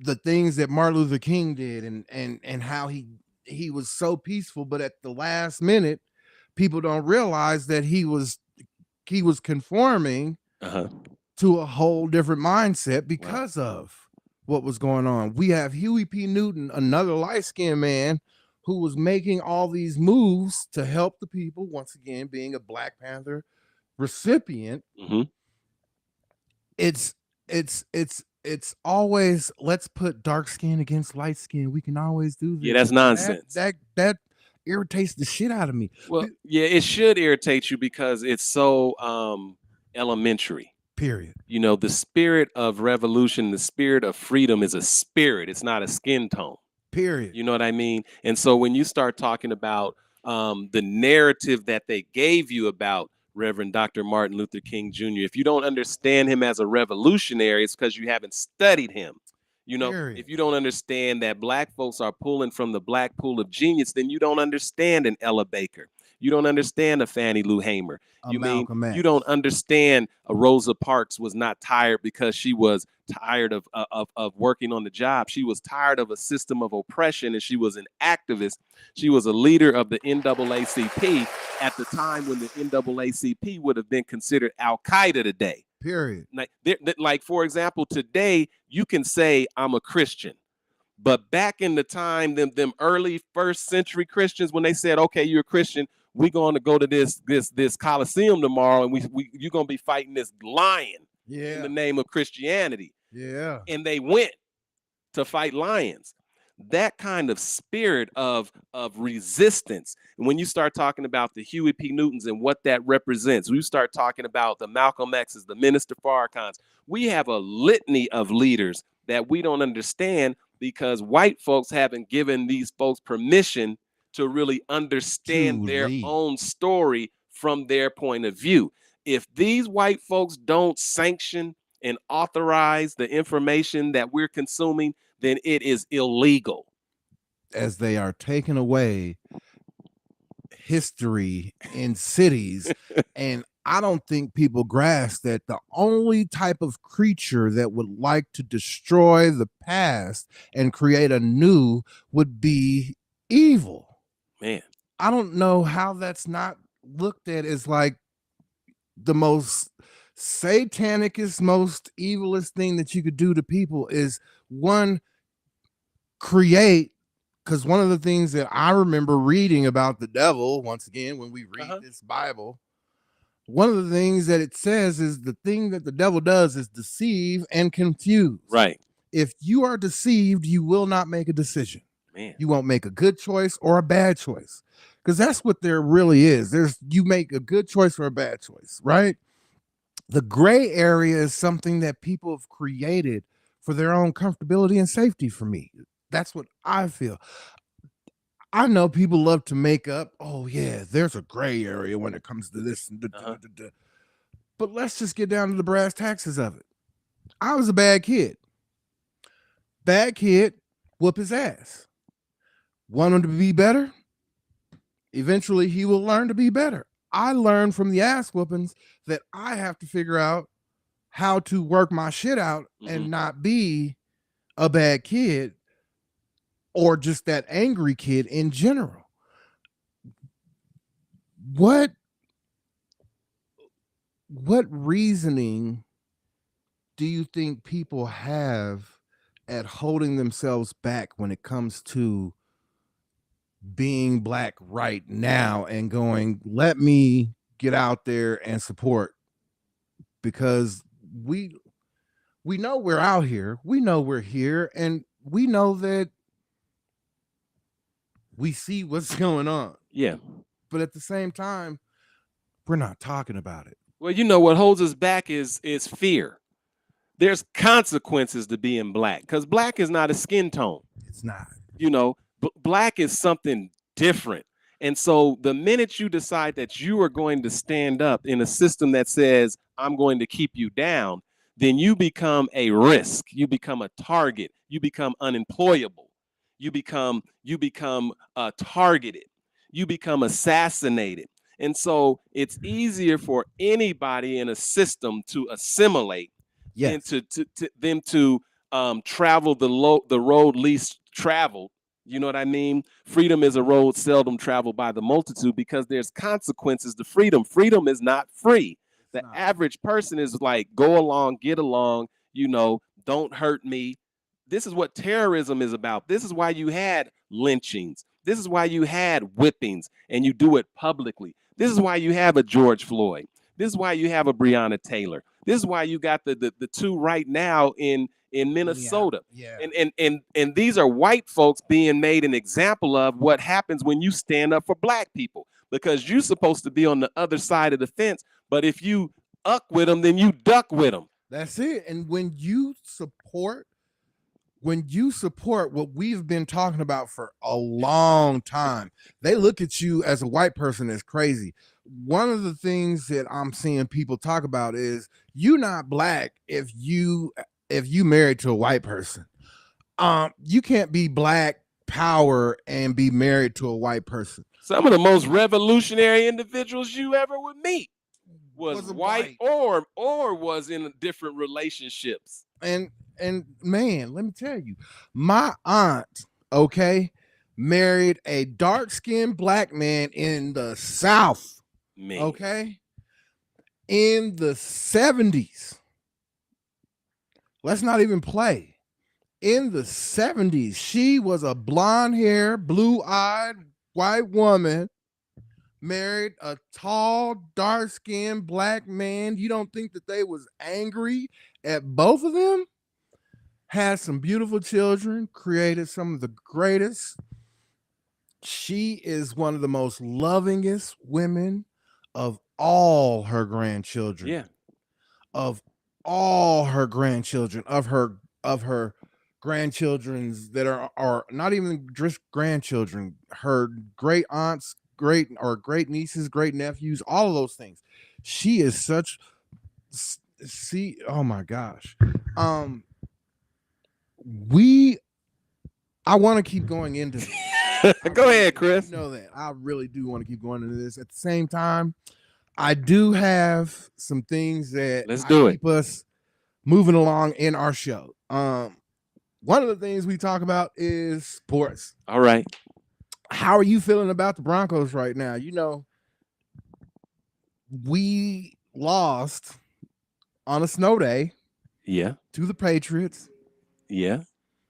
Speaker 2: the things that Martin Luther King did and how he was so peaceful, but at the last minute, people don't realize that he was conforming to a whole different mindset because of what was going on. We have Huey P. Newton, another light-skinned man who was making all these moves to help the people, once again, being a Black Panther recipient. It's it's always let's put dark skin against light skin. We can always do this.
Speaker 3: Yeah, that's nonsense.
Speaker 2: That irritates the shit out of me.
Speaker 3: Well, yeah, it should irritate you because it's so elementary.
Speaker 2: Period.
Speaker 3: You know, the spirit of revolution, the spirit of freedom is a spirit. It's not a skin tone.
Speaker 2: Period.
Speaker 3: You know what I mean? And so when you start talking about the narrative that they gave you about Reverend Dr. Martin Luther King Jr., if you don't understand him as a revolutionary, it's because you haven't studied him. You know,
Speaker 2: Period.
Speaker 3: if you don't understand that black folks are pulling from the black pool of genius, then you don't understand an Ella Baker. You don't understand a Fannie Lou Hamer. You mean you don't understand a Rosa Parks was not tired because she was tired of working on the job. She was tired of a system of oppression, and she was an activist. She was a leader of the NAACP at the time when the NAACP would have been considered Al Qaeda today.
Speaker 2: Period.
Speaker 3: Like, for example, today you can say I'm a Christian, but back in the time, them early first century Christians, when they said, okay, you're a Christian, we're going to go to this Coliseum tomorrow, and you're going to be fighting this lion in the name of Christianity.
Speaker 2: Yeah.
Speaker 3: And they went to fight lions. That kind of spirit of resistance. And when you start talking about the Huey P. Newtons and what that represents, we start talking about the Malcolm X's, the Minister Farrakhan's, we have a litany of leaders that we don't understand because white folks haven't given these folks permission to really understand their own story from their point of view. If these white folks don't sanction and authorize the information that we're consuming, then it is illegal.
Speaker 2: As they are taking away history in cities. And I don't think people grasp that the only type of creature that would like to destroy the past and create a new would be evil.
Speaker 3: Man,
Speaker 2: I don't know how that's not looked at as like the most satanicest, most evilest thing that you could do to people is one, create, because one of the things that I remember reading about the devil, once again, when we read this Bible, one of the things that it says is the thing that the devil does is deceive and confuse.
Speaker 3: Right.
Speaker 2: If you are deceived, you will not make a decision.
Speaker 3: Man.
Speaker 2: You won't make a good choice or a bad choice, because that's what there really is. You make a good choice or a bad choice, right? The gray area is something that people have created for their own comfortability and safety. For me, that's what I feel. I know people love to make up, oh yeah, there's a gray area when it comes to this. But let's just get down to the brass taxes of it. I was a bad kid. Bad kid, whoop his ass. Want him to be better? Eventually he will learn to be better. I learned from the ass whoopings that I have to figure out how to work my shit out and not be a bad kid or just that angry kid in general. What reasoning do you think people have at holding themselves back when it comes to being black right now and going, let me get out there and support? Because we know we're out here, we know we're here, and we know that we see what's going on.
Speaker 3: Yeah.
Speaker 2: But at the same time, we're not talking about it.
Speaker 3: Well, you know, what holds us back is fear. There's consequences to being black, because black is not a skin tone.
Speaker 2: It's not.
Speaker 3: You know, black is something different. And so the minute you decide that you are going to stand up in a system that says, I'm going to keep you down, then you become a risk. You become a target. You become unemployable. You become targeted. You become assassinated. And so it's easier for anybody in a system to assimilate than to travel the road least traveled. You know what I mean? Freedom is a road seldom traveled by the multitude, because there's consequences to freedom. Freedom is not free. The average person is like, go along, get along, you know, don't hurt me. This is what terrorism is about. This is why you had lynchings. This is why you had whippings, and you do it publicly. This is why you have a George Floyd. This is why you have a Breonna Taylor. This is why you got the two right now in Minnesota.
Speaker 2: Yeah.
Speaker 3: And these are white folks being made an example of what happens when you stand up for black people, because you're supposed to be on the other side of the fence. But if you uck with them, then you duck with them.
Speaker 2: That's it. And when you support what we've been talking about for a long time, they look at you as a white person as crazy. One of the things that I'm seeing people talk about is you're not black if you married to a white person. You can't be black power and be married to a white person.
Speaker 3: Some of the most revolutionary individuals you ever would meet was white or was in different relationships.
Speaker 2: And man, let me tell you, my aunt, married a dark-skinned black man in the South.
Speaker 3: Man.
Speaker 2: Okay, in the 70s. Let's not even play. In the 70s, she was a blonde-haired, blue-eyed white woman, married a tall, dark-skinned black man. You don't think that they was angry at both of them? Had some beautiful children, created some of the greatest. She is one of the most lovingest women of all her grandchildren.
Speaker 3: Yeah.
Speaker 2: Of all her grandchildren, of her grandchildren's that are not even just grandchildren, her great aunts, great nieces, great nephews, all of those things. She is such oh my gosh. I want to keep going into this.
Speaker 3: Go ahead, Chris.
Speaker 2: You know that. I really do want to keep going into this. At the same time, I do have some things that keep us moving along in our show. One of the things we talk about is sports.
Speaker 3: All right.
Speaker 2: How are you feeling about the Broncos right now? You know, we lost on a snow day.
Speaker 3: Yeah.
Speaker 2: To the Patriots.
Speaker 3: Yeah.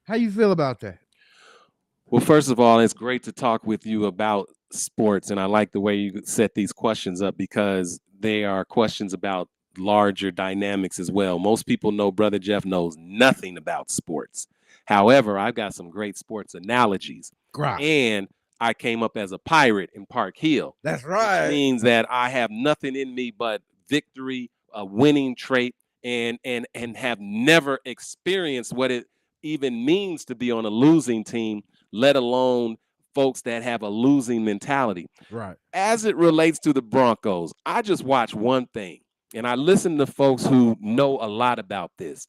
Speaker 2: How you feel about that?
Speaker 3: Well, first of all, it's great to talk with you about sports, and I like the way you set these questions up because they are questions about larger dynamics as well. Most people know Brother Jeff knows nothing about sports. However, I've got some great sports analogies.
Speaker 2: Right.
Speaker 3: And I came up as a pirate in Park Hill.
Speaker 2: That's right.
Speaker 3: Which means that I have nothing in me but victory, a winning trait, and have never experienced what it even means to be on a losing team, let alone folks that have a losing mentality.
Speaker 2: Right.
Speaker 3: As it relates to the Broncos, I just watch one thing, and I listen to folks who know a lot about this.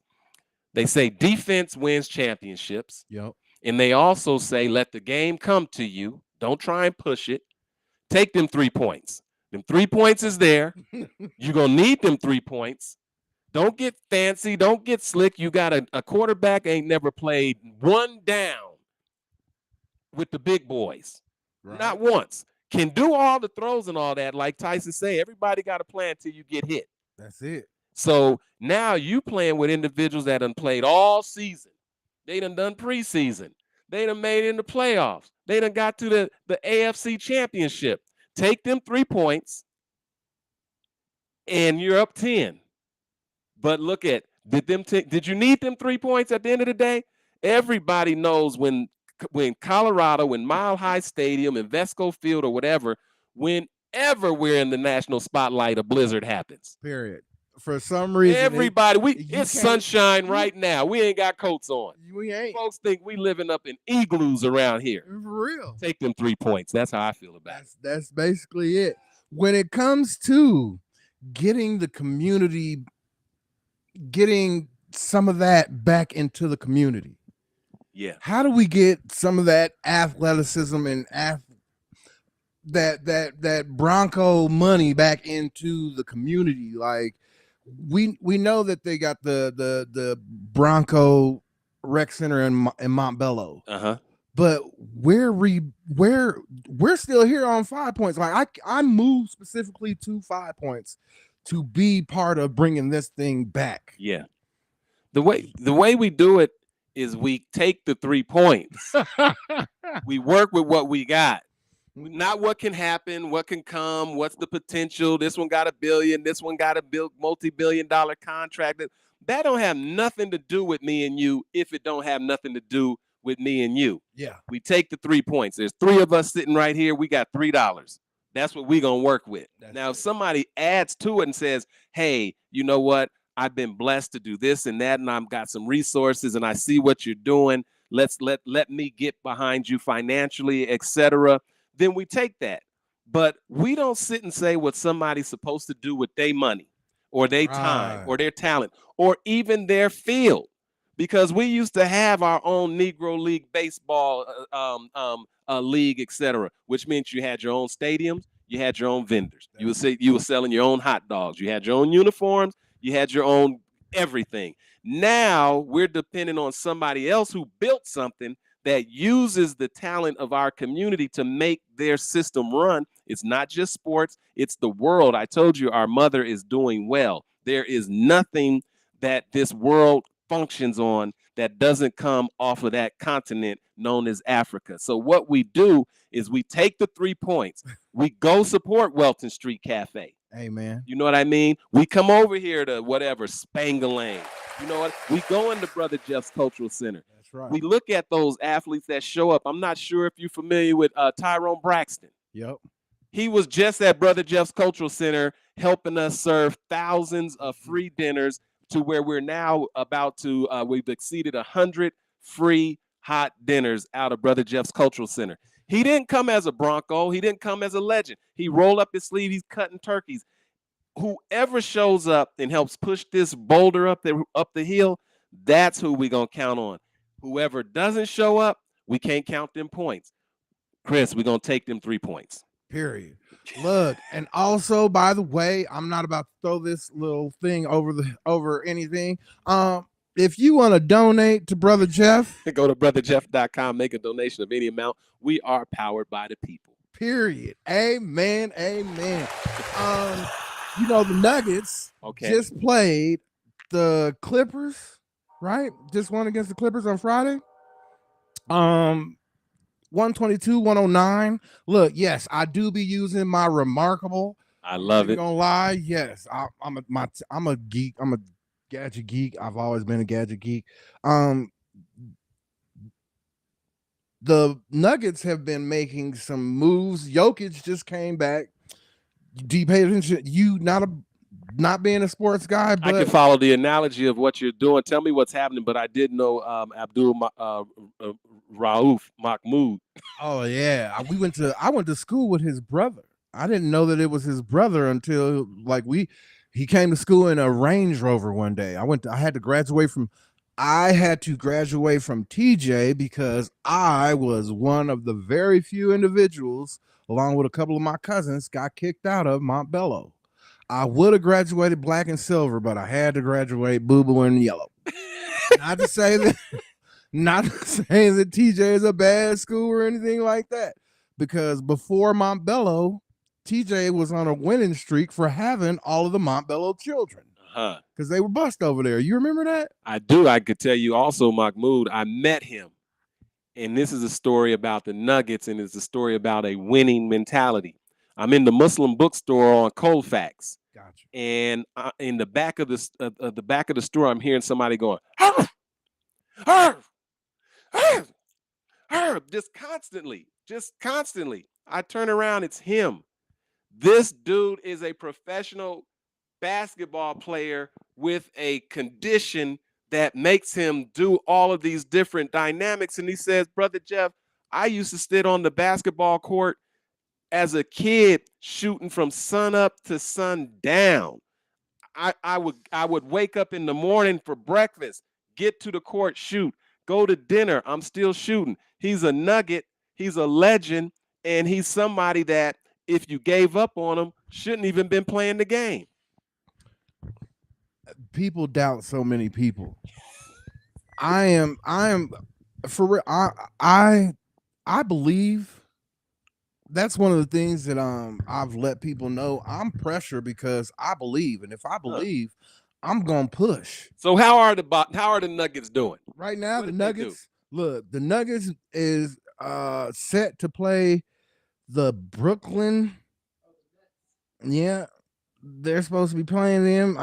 Speaker 3: They say defense wins championships.
Speaker 2: Yep.
Speaker 3: And they also say, let the game come to you. Don't try and push it. Take them 3 points. Them 3 points is there. You're going to need them 3 points. Don't get fancy. Don't get slick. You got a quarterback ain't never played one down with the big boys. Right. Not once. Can do all the throws and all that. Like Tyson say, everybody got a plan till you get hit.
Speaker 2: That's it.
Speaker 3: So now you playing with individuals that done played all season. They done preseason. They done made it in the playoffs. They done got to the AFC championship. Take them 3 points and you're up 10. But look at, did you need them 3 points at the end of the day? Everybody knows when Colorado, in Mile High Stadium, in Vesco Field or whatever, whenever we're in the national spotlight, a blizzard happens.
Speaker 2: Period. For some reason,
Speaker 3: everybody, it's sunshine right now. We ain't got coats on.
Speaker 2: We ain't.
Speaker 3: Folks think we living up in igloos around here.
Speaker 2: For real.
Speaker 3: Take them 3 points. That's how I feel about it.
Speaker 2: That's basically it. When it comes to getting the community, getting some of that back into the community.
Speaker 3: Yeah.
Speaker 2: How do we get some of that athleticism and that Bronco money back into the community? Like, we know that they got the Bronco Rec Center in Montbello.
Speaker 3: Uh-huh.
Speaker 2: But we're still here on 5 points. Like I moved specifically to 5 points to be part of bringing this thing back.
Speaker 3: Yeah. The way we do it is we take the 3 points. We work with what we got. Not what can happen, what can come, what's the potential. This one got $1 billion, this one got a multi-billion-dollar contract. That don't have nothing to do with me and you if it don't have nothing to do with me and you.
Speaker 2: Yeah.
Speaker 3: We take the 3 points. There's 3 of us sitting right here. We got $3. That's what we're going to work with. Now, if somebody adds to it and says, hey, you know what? I've been blessed to do this and that, and I've got some resources, and I see what you're doing. Let me get behind you financially, etc. Then we take that. But we don't sit and say what somebody's supposed to do with their money or their time or their talent or even their field. Because we used to have our own Negro League baseball league, etc., which means you had your own stadiums, you had your own vendors. You were selling your own hot dogs, you had your own uniforms, you had your own everything. Now we're depending on somebody else who built something that uses the talent of our community to make their system run. It's not just sports, it's the world. I told you our mother is doing well. There is nothing that this world functions on that doesn't come off of that continent known as Africa. So what we do is we take the 3 points, we go support Welton Street Cafe.
Speaker 2: Hey, man.
Speaker 3: You know what I mean? We come over here to whatever, Spangalane. You know what? We go into Brother Jeff's Cultural Center.
Speaker 2: That's right.
Speaker 3: We look at those athletes that show up. I'm not sure if you're familiar with Tyrone Braxton.
Speaker 2: Yep.
Speaker 3: He was just at Brother Jeff's Cultural Center helping us serve thousands of free dinners to where we're now about to, we've exceeded 100 free hot dinners out of Brother Jeff's Cultural Center. He didn't come as a Bronco. He didn't come as a legend. He rolled up his sleeve. He's cutting turkeys. Whoever shows up and helps push this boulder up the hill, that's who we're going to count on. Whoever doesn't show up, we can't count them points. Chris, we're going to take them 3 points.
Speaker 2: Period. Look, and also, by the way, I'm not about to throw this little thing over anything. If you want to donate to Brother Jeff,
Speaker 3: go to brotherjeff.com, make a donation of any amount. We are powered by the people.
Speaker 2: Period. Amen. Amen. You know, the Nuggets just played the Clippers, right? Just won against the Clippers on Friday. 122-109. Look, yes, I do be using my remarkable.
Speaker 3: I love it.
Speaker 2: Gonna lie, yes, I'm a geek. I'm a gadget geek. I've always been a gadget geek. The Nuggets have been making some moves. Jokic just came back. Do you pay attention? You not being a sports guy, but
Speaker 3: I can follow the analogy of what you're doing. Tell me what's happening, but I did know Abdul Rauf Mahmoud.
Speaker 2: Oh yeah, I went to school with his brother. I didn't know that it was his brother until he came to school in a Range Rover one day. I had to graduate from TJ because I was one of the very few individuals, along with a couple of my cousins, got kicked out of Montbello. I would have graduated black and silver, but I had to graduate boo-boo and yellow. Not to say that TJ is a bad school or anything like that, because before Montbello, TJ was on a winning streak for having all of the Montbello children. Because they were bussed over there. You remember that?
Speaker 3: I do. I could tell you also, Mahmoud, I met him. And this is a story about the Nuggets, and it's a story about a winning mentality. I'm in the Muslim bookstore on Colfax.
Speaker 2: Gotcha.
Speaker 3: And in the back of the store, I'm hearing somebody going, "Arf! Arf! Arf! Arf!" just constantly. I turn around, it's him. This dude is a professional basketball player with a condition that makes him do all of these different dynamics. And he says, "Brother Jeff, I used to sit on the basketball court as a kid shooting from sun up to sundown. I would wake up in the morning for breakfast, get to the court, shoot, go to dinner, I'm still shooting." He's a Nugget, he's a legend, and he's somebody that if you gave up on him, shouldn't even been playing the game.
Speaker 2: People doubt so many people. I am for real. I believe that's one of the things that I've let people know. I'm pressure because I believe, and if I believe, I'm gonna push.
Speaker 3: So how are the Nuggets doing
Speaker 2: right now? The Nuggets is set to play the Brooklyn. Yeah, they're supposed to be playing them.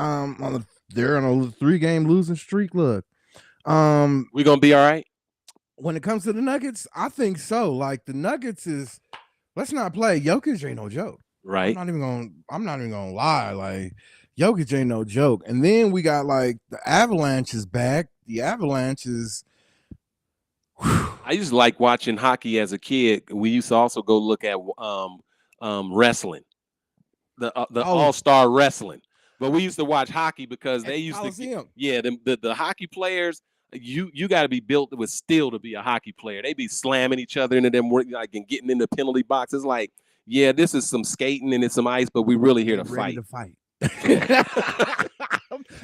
Speaker 2: They're on a 3-game losing streak. Look,
Speaker 3: We're gonna be all right.
Speaker 2: when it comes to the Nuggets, I think so. Like the Nuggets is, let's not play. Jokic ain't no joke.
Speaker 3: Right.
Speaker 2: I'm not even gonna lie. Like Jokic ain't no joke. And then we got like the Avalanche is back. The Avalanche is.
Speaker 3: I used to like watching hockey as a kid. We used to also go look at wrestling, the all-star wrestling. But we used to watch hockey because they used
Speaker 2: Coliseum.
Speaker 3: the hockey players. You got to be built with steel to be a hockey player. They be slamming each other into them, like, and getting in the penalty box. It's like, yeah, this is some skating and it's some ice, but we really here to fight.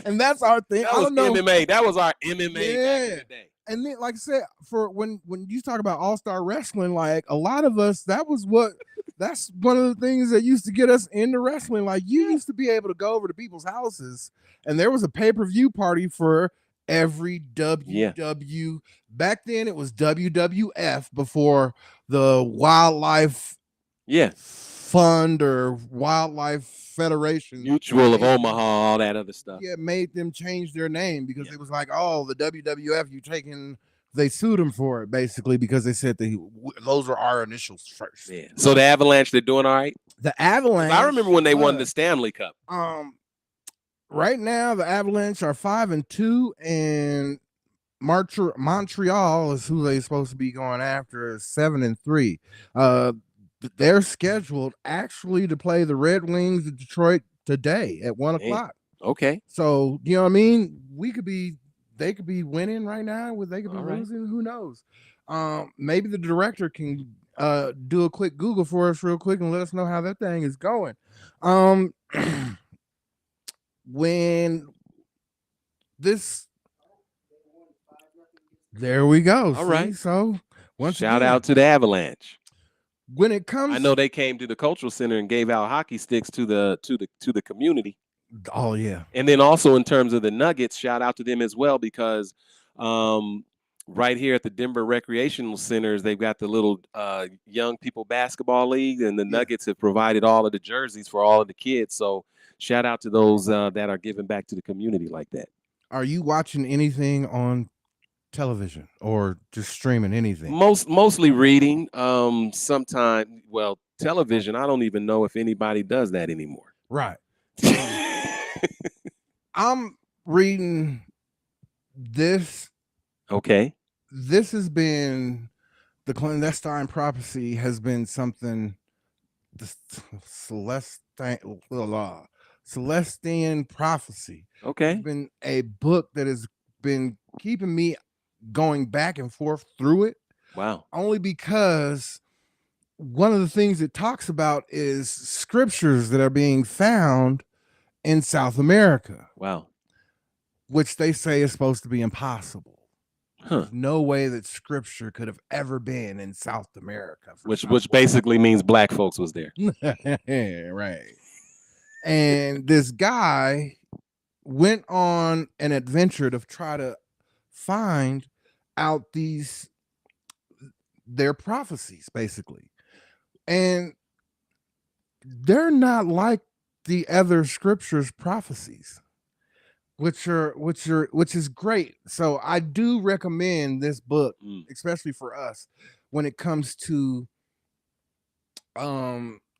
Speaker 2: And that's our thing.
Speaker 3: That was MMA. That was our MMA back in the day.
Speaker 2: And then, like I said, for when you talk about all-star wrestling, like a lot of us, that's one of the things that used to get us into wrestling. Like you used to be able to go over to people's houses, and there was a pay-per-view party for every WW. Back then, it was WWF before the Wildlife Fund or Wildlife Federation,
Speaker 3: Mutual of Omaha, all that other stuff.
Speaker 2: Yeah, made them change their name because it was like, oh, the WWF, they sued them for it basically because they said those were our initials first.
Speaker 3: Yeah. So the Avalanche, they're doing all right.
Speaker 2: The Avalanche.
Speaker 3: I remember when they won the Stanley Cup.
Speaker 2: Right now the Avalanche are 5-2, and Montreal is who they're supposed to be going after, is 7-3. They're scheduled actually to play the Red Wings of Detroit today at 1:00.
Speaker 3: Okay.
Speaker 2: So you know what I mean? They could be winning right now, they could be losing. Who knows? Maybe the director can do a quick Google for us real quick and let us know how that thing is going. When this, there we go.
Speaker 3: All right.
Speaker 2: So
Speaker 3: shout out to the Avalanche.
Speaker 2: When it comes,
Speaker 3: I know they came to the cultural center and gave out hockey sticks to the community.
Speaker 2: Oh yeah.
Speaker 3: And then also in terms of the Nuggets, shout out to them as well, because right here at the Denver Recreational Centers, they've got the little young people basketball league, and the Nuggets have provided all of the jerseys for all of the kids. So shout out to those that are giving back to the community like that.
Speaker 2: Are you watching anything on television or just streaming anything?
Speaker 3: Mostly reading. Sometimes, well, television, I don't even know if anybody does that anymore.
Speaker 2: Right. I'm reading this.
Speaker 3: Okay.
Speaker 2: This has been, the clandestine prophecy has been something, the Celestian prophecy.
Speaker 3: Okay.
Speaker 2: It's been a book that has been keeping me going back and forth through it.
Speaker 3: Wow.
Speaker 2: Only because one of the things it talks about is scriptures that are being found in South America.
Speaker 3: Wow.
Speaker 2: Which they say is supposed to be impossible.
Speaker 3: Huh.
Speaker 2: There's no way that scripture could have ever been in South America.
Speaker 3: Which basically means black folks was there.
Speaker 2: Right. And this guy went on an adventure to try to find out their prophecies, basically. And they're not like the other scriptures prophecies, which is great. So I do recommend this book, especially for us when it comes to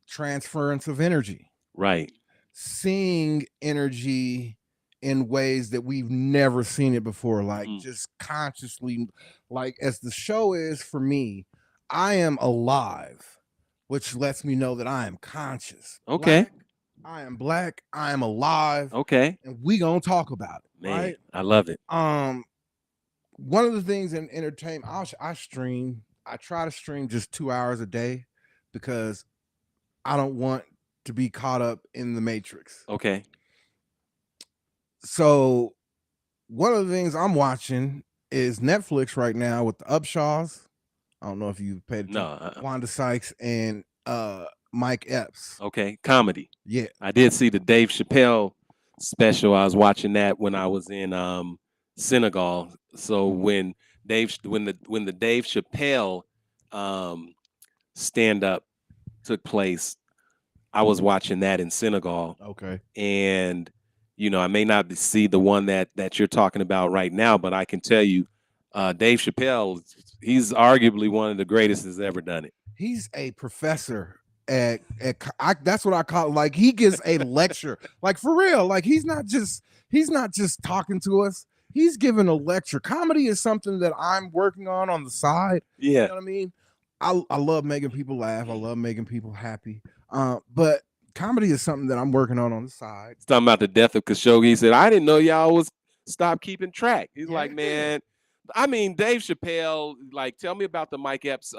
Speaker 2: transference of energy.
Speaker 3: Right.
Speaker 2: Seeing energy in ways that we've never seen it before, like just consciously, like as the show is for me, I am alive, which lets me know that I am conscious.
Speaker 3: Okay.
Speaker 2: I am black, I am alive.
Speaker 3: Okay.
Speaker 2: And we gonna talk about it.
Speaker 3: Man,
Speaker 2: right?
Speaker 3: I love it.
Speaker 2: One of the things in entertainment, I try to stream just 2 hours a day because I don't want to be caught up in the matrix.
Speaker 3: Okay.
Speaker 2: So one of the things I'm watching is Netflix right now with the Upshaws. I don't know if you paid attention.
Speaker 3: No.
Speaker 2: Wanda Sykes and Mike Epps.
Speaker 3: Okay. Comedy.
Speaker 2: Yeah.
Speaker 3: I did see the Dave Chappelle special. I was watching that when I was in Senegal. So when the Dave Chappelle stand up took place, I was watching that in Senegal.
Speaker 2: Okay.
Speaker 3: And, you know, I may not see the one that you're talking about right now, but I can tell you, Dave Chappelle, he's arguably one of the greatest that's ever done it.
Speaker 2: He's a professor that's what I call it. Like, he gives a lecture, like, for real. Like, he's not just talking to us. He's giving a lecture. Comedy is something that I'm working on the side.
Speaker 3: Yeah.
Speaker 2: You know what I mean? I love making people laugh. I love making people happy. But comedy is something that I'm working on the side.
Speaker 3: He's talking about the death of Khashoggi. He said, I didn't know y'all was stop keeping track. He's like, man, I mean, Dave Chappelle, like, tell me about the Mike Epps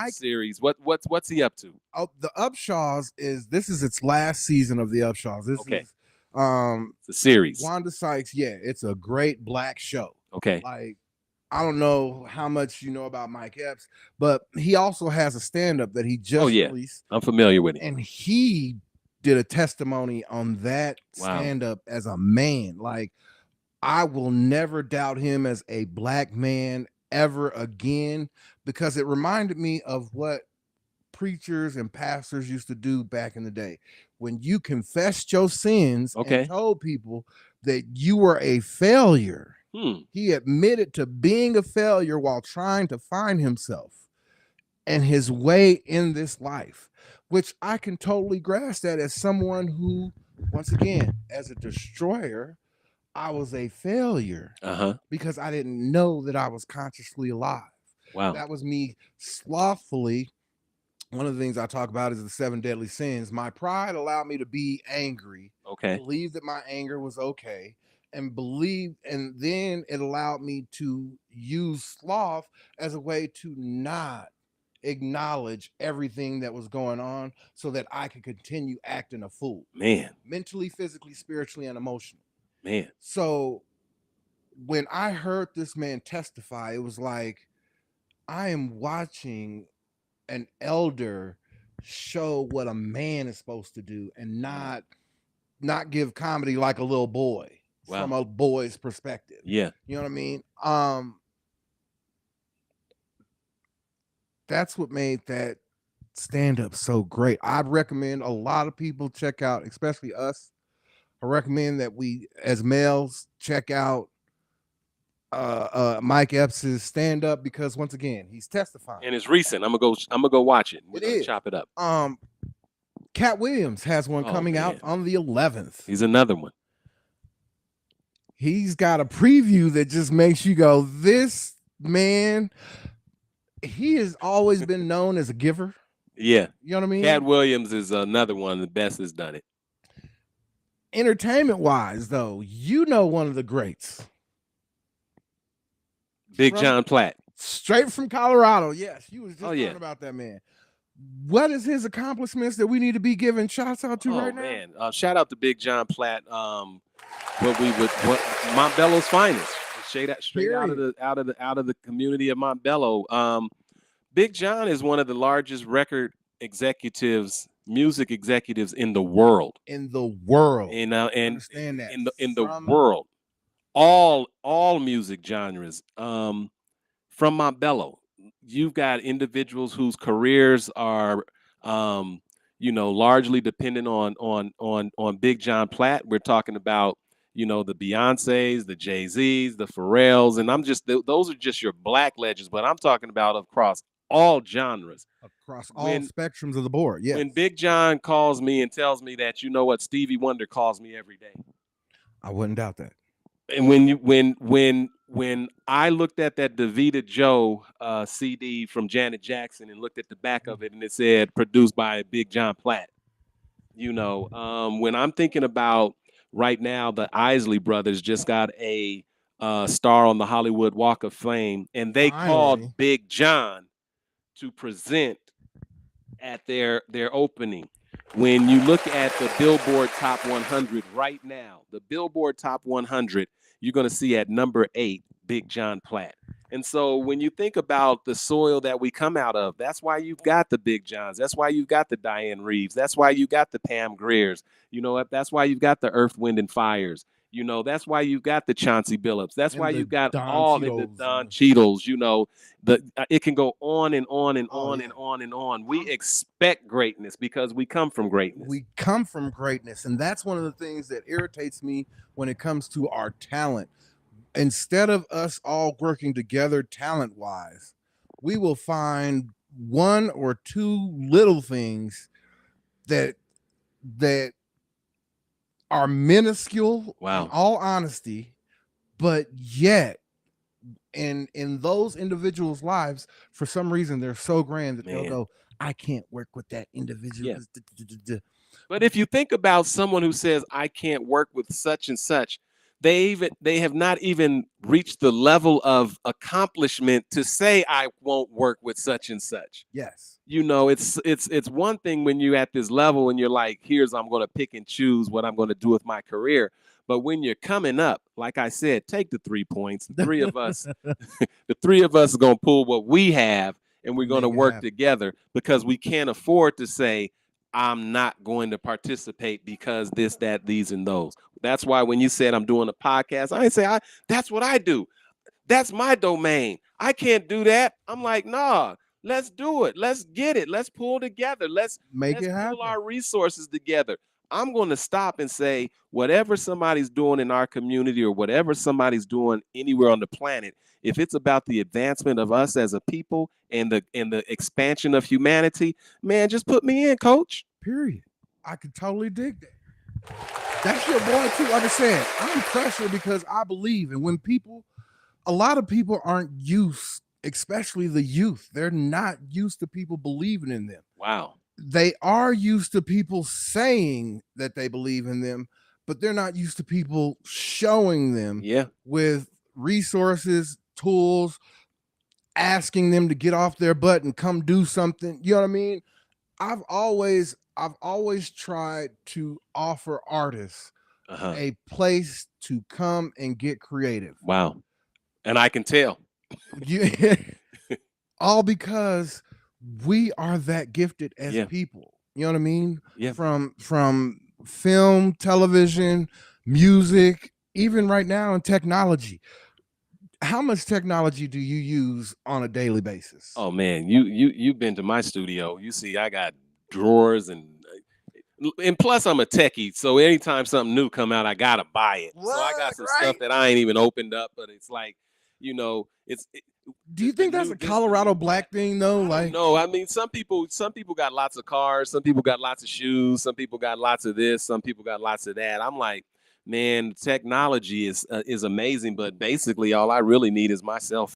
Speaker 3: series. What's he up to?
Speaker 2: Oh, the Upshaws this is its last season of the Upshaws. This is
Speaker 3: the series.
Speaker 2: Wanda Sykes, it's a great black show.
Speaker 3: Okay.
Speaker 2: Like, I don't know how much you know about Mike Epps, but he also has a stand-up that he just released.
Speaker 3: I'm familiar with it.
Speaker 2: And he did a testimony on that stand-up as a man. Like, I will never doubt him as a black man ever again, because it reminded me of what preachers and pastors used to do back in the day. When you confessed your sins and told people that you were a failure, he admitted to being a failure while trying to find himself and his way in this life, which I can totally grasp that as someone who, once again, as a destroyer, I was a failure because I didn't know that I was consciously alive.
Speaker 3: Wow.
Speaker 2: That was me slothfully. One of the things I talk about is the 7 deadly sins. My pride allowed me to be angry, believe that my anger was okay, and then it allowed me to use sloth as a way to not acknowledge everything that was going on so that I could continue acting a fool.
Speaker 3: Man.
Speaker 2: Mentally, physically, spiritually, and emotionally.
Speaker 3: Man.
Speaker 2: So when I heard this man testify, it was like, I am watching an elder show what a man is supposed to do and not give comedy like a little boy from a boy's perspective.
Speaker 3: Yeah.
Speaker 2: You know what I mean? That's what made that stand-up so great. I'd recommend a lot of people check out, especially us. I recommend that we, as males, check out Mike Epps' stand-up, because once again, he's testifying.
Speaker 3: And it's recent. I'm gonna go watch it. We're gonna chop it up.
Speaker 2: Cat Williams has one coming out on the 11th.
Speaker 3: He's another one.
Speaker 2: He's got a preview that just makes you go, this man, he has always been known as a giver.
Speaker 3: Yeah.
Speaker 2: You know what I mean?
Speaker 3: Cat Williams is another one of the best that's done it.
Speaker 2: Entertainment wise, though, you know, one of the greats,
Speaker 3: Big John Platt,
Speaker 2: straight from Colorado. Yes, you was just talking about that man. What is his accomplishments that we need to be giving shouts out to right now?
Speaker 3: Man, shout out to Big John Platt. What Montbello's finest, straight out of the community of Montbello. Big John is one of the largest record executives, music executives in the world.
Speaker 2: In the world,
Speaker 3: and
Speaker 2: understand that
Speaker 3: in the world, all music genres. From Montbello, you've got individuals whose careers are, largely dependent on Big John Platt. We're talking about, the Beyoncés, the Jay-Z's, the Pharrells, and those are just your black legends. But I'm talking about across all genres,
Speaker 2: across all spectrums of the board. Yeah.
Speaker 3: When Big John calls me and tells me that, you know what, Stevie Wonder calls me every day,
Speaker 2: I wouldn't doubt that.
Speaker 3: And when I looked at that Davida Joe CD from Janet Jackson and looked at the back of it and it said produced by Big John Platt, when I'm thinking about right now, the Isley Brothers just got a star on the Hollywood Walk of Fame, and they called Big John to present at their opening. When you look at the Billboard Top 100 right now, the Billboard Top 100, you're going to see at number 8, Big John Platt. And so when you think about the soil that we come out of, that's why you've got the Big Johns. That's why you've got the Diane Reeves. That's why you got the Pam Greers. That's why you've got the Earth, Wind, and Fires. You know, that's why you've got the Chauncey Billups. That's
Speaker 2: And
Speaker 3: why
Speaker 2: the
Speaker 3: you've got
Speaker 2: Don
Speaker 3: all the
Speaker 2: Cheadles.
Speaker 3: Don Cheadles. You know, it can go on and on and
Speaker 2: Oh,
Speaker 3: on
Speaker 2: yeah.
Speaker 3: and on and on. We expect greatness because we come from greatness.
Speaker 2: We come from greatness, and that's one of the things that irritates me when it comes to our talent. Instead of us all working together talent-wise, we will find one or two little things that are minuscule
Speaker 3: Wow.
Speaker 2: in all honesty, but yet in those individuals' lives, for some reason, they're so grand that they'll
Speaker 3: Man.
Speaker 2: go, I can't work with that individual.
Speaker 3: Yeah. But if you think about someone who says, I can't work with such and such, they have not even reached the level of accomplishment to say I won't work with such and such.
Speaker 2: Yes.
Speaker 3: You know, it's one thing when you're at this level and you're like, here's, I'm going to pick and choose what I'm going to do with my career. But when you're coming up, like I said, take the 3 points. The three of us, the three of us are going to pull what we have, and we're going to
Speaker 2: Make it
Speaker 3: work
Speaker 2: happen.
Speaker 3: together, because we can't afford to say, I'm not going to participate because this, that, these, and those. That's why when you said I'm doing a podcast, I didn't say that's what I do. That's my domain. I can't do that. I'm like, nah, let's do it. Let's get it. Let's pull together. Let's
Speaker 2: Make it happen.
Speaker 3: pull our resources together. I'm going to stop and say, whatever somebody's doing in our community or whatever somebody's doing anywhere on the planet, if it's about the advancement of us as a people and the expansion of humanity, man, just put me in, coach.
Speaker 2: Period. I could totally dig that. That's your boy too. Like I said, I'm pressure because I believe. And when a lot of people aren't used, especially the youth, they're not used to people believing in them.
Speaker 3: Wow.
Speaker 2: They are used to people saying that they believe in them, but they're not used to people showing them with resources, tools, asking them to get off their butt and come do something. You know what I mean? I've always tried to offer artists a place to come and get creative.
Speaker 3: Wow. And I can tell.
Speaker 2: All because we are that gifted as people. You know what I mean?
Speaker 3: Yeah.
Speaker 2: From film, television, music, even right now in technology. How much technology do you use on a daily basis?
Speaker 3: Oh man, you've been to my studio. You see, I got drawers and plus I'm a techie, so anytime something new come out, I gotta buy it. So I got some stuff that I ain't even opened up, but it's like, you know,
Speaker 2: do you think that's a Colorado black thing though? Like,
Speaker 3: no, I mean, some people got lots of cars, some people got lots of shoes, some people got lots of this, some people got lots of that. I'm like, man, technology is amazing, but basically all I really need is myself.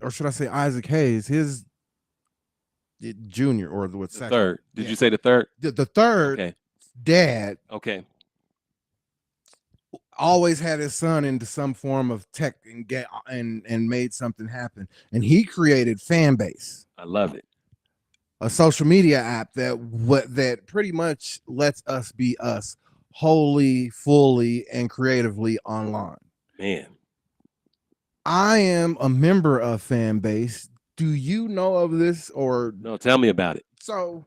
Speaker 2: or should I say Isaac Hayes, his junior or the second?
Speaker 3: Third. Did you say the third?
Speaker 2: The third dad.
Speaker 3: Okay.
Speaker 2: Always had his son into some form of tech and made something happen. And he created Fanbase.
Speaker 3: I love it.
Speaker 2: A social media app that pretty much lets us be us wholly, fully, and creatively online.
Speaker 3: Man.
Speaker 2: I am a member of Fanbase. Do you know of this or
Speaker 3: no? Tell me about it.
Speaker 2: So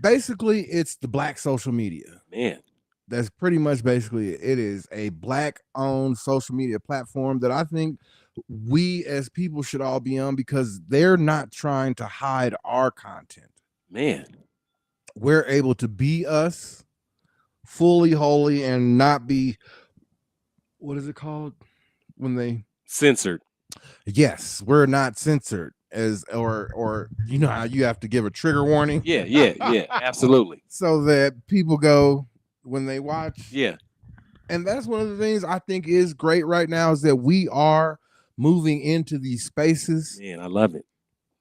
Speaker 2: basically it's the black social media.
Speaker 3: Man.
Speaker 2: That's pretty much basically it is a black owned social media platform that I think we as people should all be on because they're not trying to hide our content.
Speaker 3: Man.
Speaker 2: We're able to be us fully, wholly, and not be, what is it called when they
Speaker 3: censored?
Speaker 2: Yes, we're not censored as or you know how you have to give a trigger warning.
Speaker 3: Yeah, absolutely.
Speaker 2: So that people go when they watch.
Speaker 3: Yeah.
Speaker 2: And that's one of the things I think is great right now is that we are moving into these spaces.
Speaker 3: Man, I love it.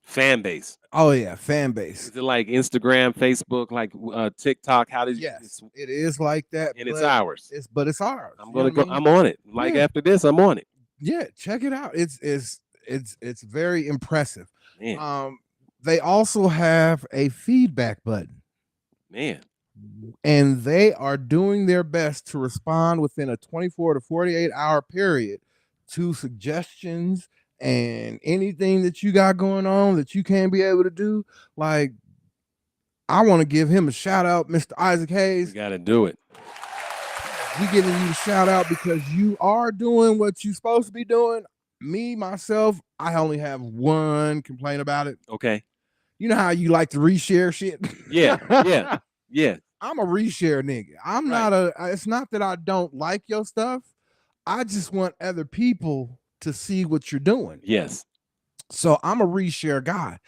Speaker 3: Fanbase.
Speaker 2: Oh yeah, Fanbase.
Speaker 3: Is it like Instagram, Facebook, like TikTok? How does
Speaker 2: Yes, it is like that,
Speaker 3: and it's
Speaker 2: but
Speaker 3: ours.
Speaker 2: it's ours.
Speaker 3: I'm
Speaker 2: You know
Speaker 3: gonna
Speaker 2: what
Speaker 3: go.
Speaker 2: I mean?
Speaker 3: I'm on it. Like
Speaker 2: Yeah.
Speaker 3: after this, I'm on it.
Speaker 2: Yeah, check it out. It's very impressive.
Speaker 3: Man,
Speaker 2: They also have a feedback button,
Speaker 3: man.
Speaker 2: and they are doing their best to respond within a 24 to 48 hour period to suggestions and anything that you got going on that you can't be able to do. Like, I want to give him a shout out, Mr. Isaac
Speaker 3: We
Speaker 2: Hayes.
Speaker 3: gotta do it.
Speaker 2: We giving you a shout out because you are doing what you're supposed to be doing. Me, myself, I only have one complaint about it.
Speaker 3: Okay.
Speaker 2: You know how you like to reshare shit?
Speaker 3: Yeah. Yeah.
Speaker 2: I'm a reshare nigga. I'm
Speaker 3: Right.
Speaker 2: not it's not that I don't like your stuff. I just want other people to see what you're doing.
Speaker 3: Yes.
Speaker 2: So I'm a reshare guy.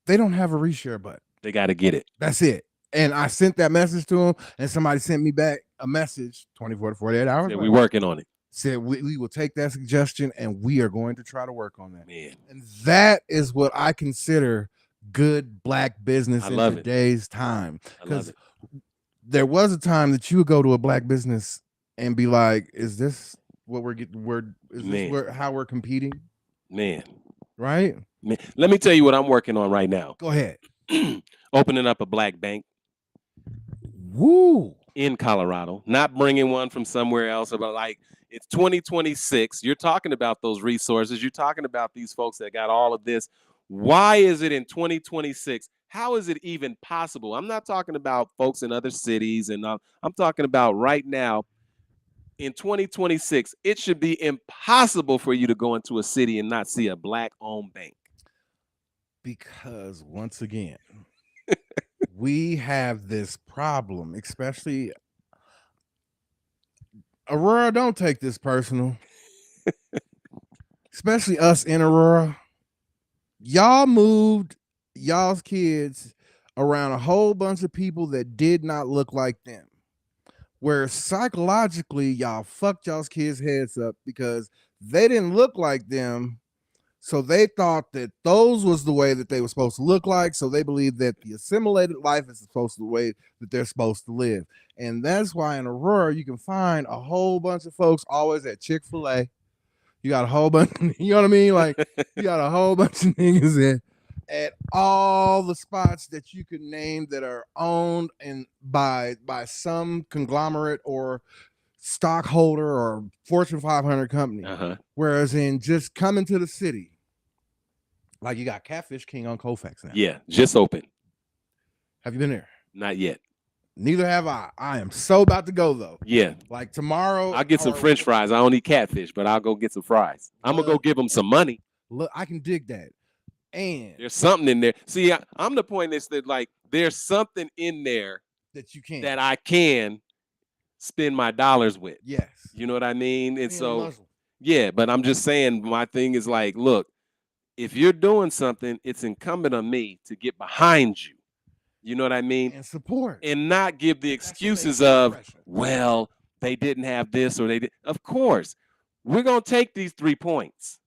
Speaker 2: They don't have a reshare button.
Speaker 3: They gotta get it.
Speaker 2: That's it. And I sent that message to him, and somebody sent me back a message 24 to 48 hours.
Speaker 3: Said we working on it.
Speaker 2: Said we will take that suggestion and we are going to try to work on that.
Speaker 3: Man.
Speaker 2: And that is what I consider good Black business in
Speaker 3: love it.
Speaker 2: today's time.
Speaker 3: I love
Speaker 2: Because
Speaker 3: it.
Speaker 2: there was a time that you would go to a Black business and be like, "Is this what we're getting? Is this how we're competing?"
Speaker 3: Man.
Speaker 2: Right?
Speaker 3: Man. Let me tell you what I'm working on right now.
Speaker 2: Go ahead.
Speaker 3: Opening up a Black bank.
Speaker 2: Woo!
Speaker 3: In Colorado, not bringing one from somewhere else, but like it's 2026. You're talking about those resources. You're talking about these folks that got all of this. Why is it in 2026? How is it even possible? I'm not talking about folks in other cities, and I'm talking about right now in 2026. It should be impossible for you to go into a city and not see a Black-owned bank.
Speaker 2: Because once again, we have this problem, especially Aurora. Don't take this personal, especially us in Aurora. Y'all moved y'all's kids around a whole bunch of people that did not look like them, where psychologically y'all fucked y'all's kids' heads up because they didn't look like them. So they thought that those was the way that they were supposed to look like. So they believed that the assimilated life is supposed to the way that they're supposed to live. And that's why in Aurora, you can find a whole bunch of folks always at Chick-fil-A. You got a whole bunch, you know what I mean? Like, you got a whole bunch of niggas at all the spots that you could name that are owned and by some conglomerate or stockholder or Fortune 500 company. Whereas in just coming to the city, like you got Catfish King on Colfax now.
Speaker 3: Yeah, just open.
Speaker 2: Have you been there?
Speaker 3: Not yet.
Speaker 2: Neither have I. I am so about to go though.
Speaker 3: Yeah.
Speaker 2: Like tomorrow.
Speaker 3: I'll get some French fries. I don't eat catfish, but I'll go get some fries. I'm going to go give them some money.
Speaker 2: Look, I can dig that. And
Speaker 3: there's something in there. See, I'm the point is that like there's something in there
Speaker 2: that you can
Speaker 3: that I can spend my dollars with.
Speaker 2: Yes.
Speaker 3: You know what I mean? And so, yeah, but I'm just saying my thing is like, look, if you're doing something, it's incumbent on me to get behind you. You know what I mean?
Speaker 2: And support.
Speaker 3: And not give the excuses of, well, they didn't have this or they did. Of course, we're going to take these 3 points.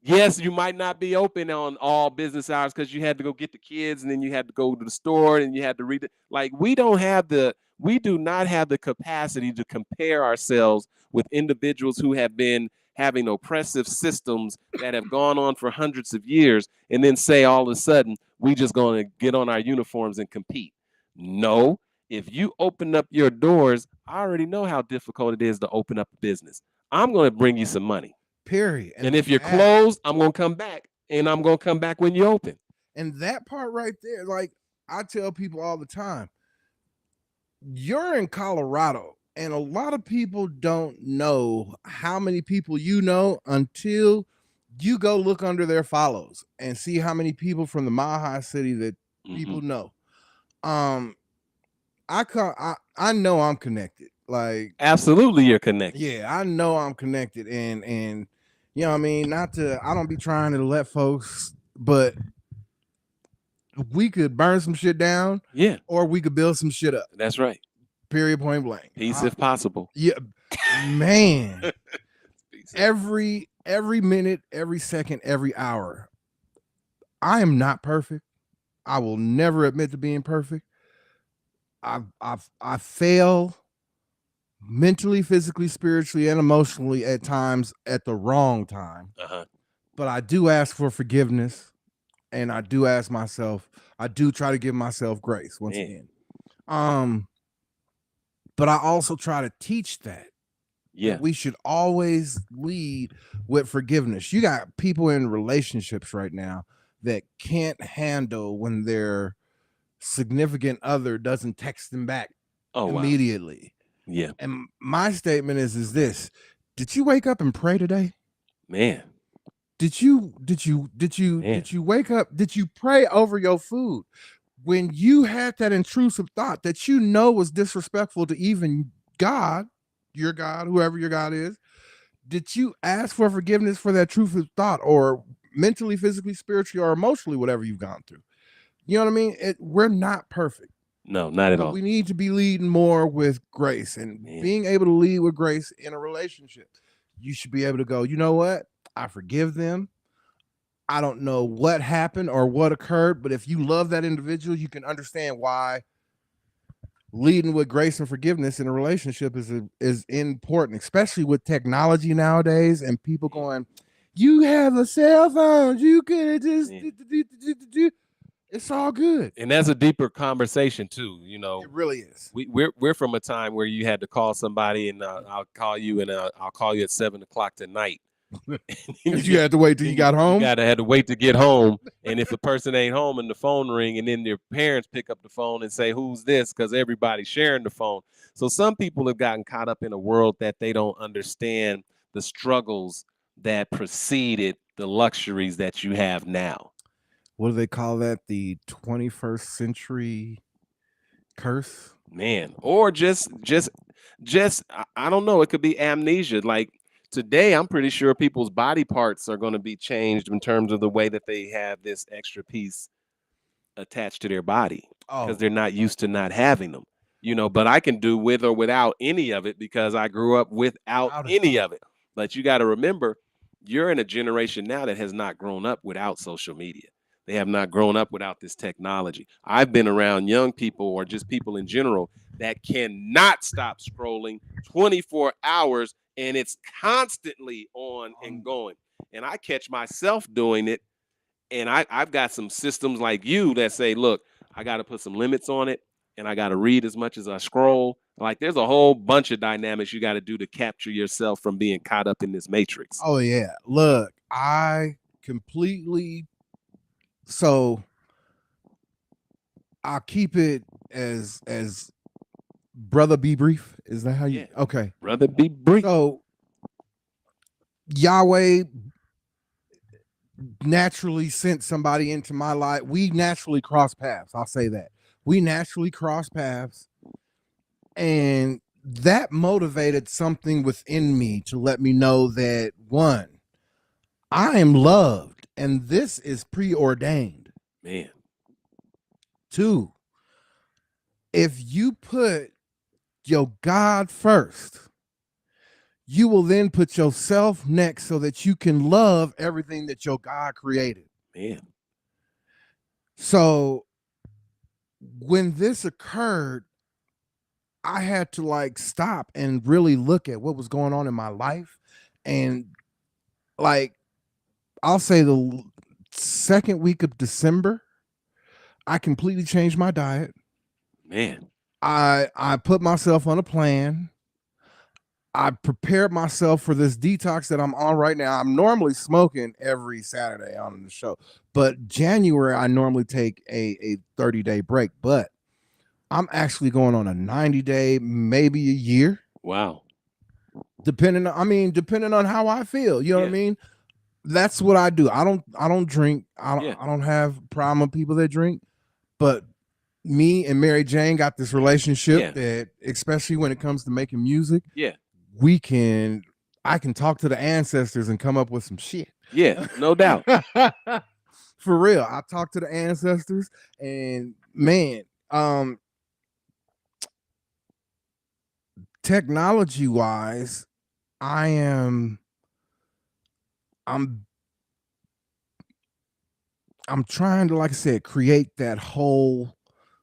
Speaker 3: Yes, you might not be open on all business hours because you had to go get the kids and then you had to go to the store and you had to read it. Like we do not have the capacity to compare ourselves with individuals who have been having oppressive systems that have gone on for hundreds of years and then say all of a sudden we just going to get on our uniforms and compete. No, if you open up your doors, I already know how difficult it is to open up a business. I'm going to bring you some money.
Speaker 2: Period.
Speaker 3: And if you're closed, I'm going to come back, and I'm going to come back when you open.
Speaker 2: And that part right there, like I tell people all the time, you're in Colorado, and a lot of people don't know how many people you know until you go look under their follows and see how many people from the Mile High City that people know. I know I'm connected. Like
Speaker 3: absolutely, you're connected.
Speaker 2: Yeah, I know I'm connected, and you know what I mean. I don't be trying to let folks, but we could burn some shit down.
Speaker 3: Yeah,
Speaker 2: or we could build some shit up.
Speaker 3: That's right.
Speaker 2: Period. Point blank.
Speaker 3: Peace if possible.
Speaker 2: Yeah, man. every minute, every second, every hour, I am not perfect. I will never admit to being perfect. I fail mentally, physically, spiritually, and emotionally at times at the wrong time. But I do ask for forgiveness, and I do ask myself, I do try to give myself grace once again. But I also try to teach that we should always lead with forgiveness. You got people in relationships right now that can't handle when their significant other doesn't text them back immediately.
Speaker 3: Wow. Yeah.
Speaker 2: And my statement is this: did you wake up and pray today?
Speaker 3: Man.
Speaker 2: Did you wake up? Did you pray over your food? When you had that intrusive thought that you know was disrespectful to even God, your God, whoever your God is, did you ask for forgiveness for that intrusive thought, or mentally, physically, spiritually, or emotionally, whatever you've gone through? You know what I mean? We're not perfect.
Speaker 3: No, not at all.
Speaker 2: We need to be leading more with grace, and being able to lead with grace in a relationship. You should be able to go, you know what? I forgive them. I don't know what happened or what occurred, but if you love that individual, you can understand why leading with grace and forgiveness in a relationship is important, especially with technology nowadays and people going, you have a cell phone, you could just it's all good.
Speaker 3: And that's a deeper conversation too. You know,
Speaker 2: it really is.
Speaker 3: We're from a time where you had to call somebody, and I'll call you, and I'll call you at 7 o'clock tonight.
Speaker 2: you had to wait till you got home.
Speaker 3: You had to wait to get home, and if the person ain't home and the phone ring, and then their parents pick up the phone and say, "Who's this?" Because everybody's sharing the phone. So some people have gotten caught up in a world that they don't understand the struggles that preceded the luxuries that you have now.
Speaker 2: What do they call that? The 21st century curse?
Speaker 3: Man, or just I don't know. It could be amnesia. Like today, I'm pretty sure people's body parts are going to be changed in terms of the way that they have this extra piece attached to their body because they're not used to not having them. You know, but I can do with or without any of it because I grew up without any of it. But you got to remember, you're in a generation now that has not grown up without social media. They have not grown up without this technology. I've been around young people or just people in general that cannot stop scrolling 24 hours, and it's constantly on and going. And I catch myself doing it, and I've got some systems like you that say, look, I got to put some limits on it, and I got to read as much as I scroll. Like there's a whole bunch of dynamics you got to do to capture yourself from being caught up in this matrix.
Speaker 2: Oh, yeah. Look, I completely... So I'll keep it as brother be brief. Is that how you okay?
Speaker 3: Brother be brief.
Speaker 2: So Yahweh naturally sent somebody into my life. We naturally cross paths. I'll say that. We naturally cross paths. And that motivated something within me to let me know that one, I am loved, and this is preordained.
Speaker 3: Man.
Speaker 2: Two, if you put your God first, you will then put yourself next so that you can love everything that your God created.
Speaker 3: Man.
Speaker 2: So when this occurred, I had to like stop and really look at what was going on in my life. And like, I'll say the second week of December, I completely changed my diet.
Speaker 3: Man.
Speaker 2: I put myself on a plan. I prepared myself for this detox that I'm on right now. I'm normally smoking every Saturday on the show, but January, I normally take a 30-day break, but I'm actually going on a 90-day, maybe a year.
Speaker 3: Wow.
Speaker 2: Depending on how I feel, you know what I mean? That's what I do. I don't drink. I don't have a problem with people that drink, but me and Mary Jane got this relationship that, especially when it comes to making music, I can talk to the ancestors and come up with some shit.
Speaker 3: Yeah, no doubt.
Speaker 2: For real. I talk to the ancestors, and man, technology wise, I'm I'm trying to, like I said, create that whole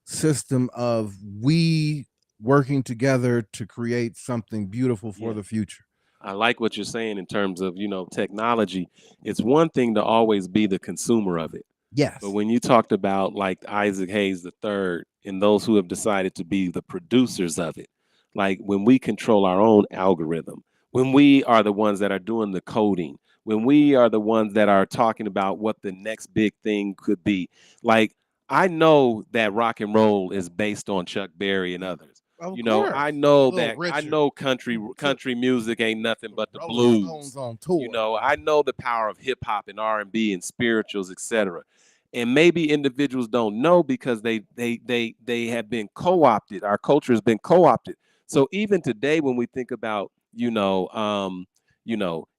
Speaker 2: system of we working together to create something beautiful for
Speaker 3: Yeah.
Speaker 2: the future.
Speaker 3: I like what you're saying in terms of, technology. It's one thing to always be the consumer of it.
Speaker 2: Yes.
Speaker 3: But when you talked about like Isaac Hayes III and those who have decided to be the producers of it, like when we control our own algorithm, when we are the ones that are doing the coding, when we are the ones that are talking about what the next big thing could be, like I know that rock and roll is based on Chuck Berry and others.
Speaker 2: Of
Speaker 3: I
Speaker 2: course.
Speaker 3: know
Speaker 2: Little
Speaker 3: that
Speaker 2: Richard
Speaker 3: country
Speaker 2: took
Speaker 3: country music ain't nothing but the
Speaker 2: Rolling Stones
Speaker 3: blues.
Speaker 2: on tour.
Speaker 3: I know the power of hip hop and R&B and spirituals, etc. And maybe individuals don't know because they have been co-opted. Our culture has been co-opted. So even today, when we think about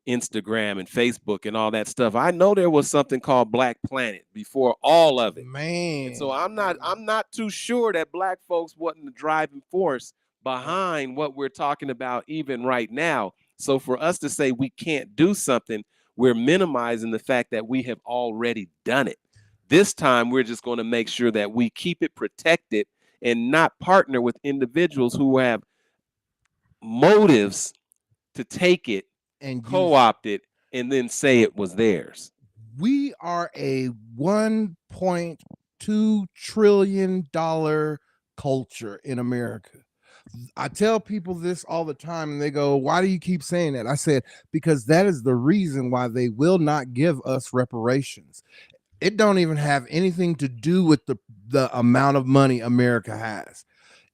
Speaker 3: Instagram and Facebook and all that stuff, I know there was something called Black Planet before all of it.
Speaker 2: Man.
Speaker 3: And so I'm not too sure that Black folks wasn't the driving force behind what we're talking about even right now. So for us to say we can't do something, we're minimizing the fact that we have already done it. This time, we're just going to make sure that we keep it protected and not partner with individuals who have motives to take it
Speaker 2: and
Speaker 3: co-opt it and then say it was theirs.
Speaker 2: We are a $1.2 trillion culture in America. I tell people this all the time and they go, why do you keep saying that? I said, because that is the reason why they will not give us reparations. It don't even have anything to do with the amount of money America has.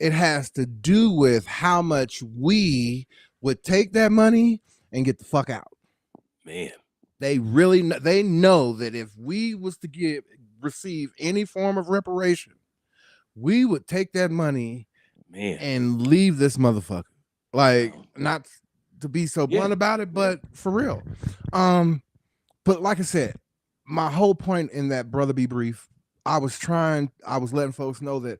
Speaker 2: It has to do with how much we would take that money and get the fuck out.
Speaker 3: Man,
Speaker 2: they know that if we was to receive any form of reparation, we would take that money,
Speaker 3: man,
Speaker 2: and leave this motherfucker. Like, not to be so blunt about it, but for real. But like I said, my whole point in that Brother Be Brief, I was letting folks know that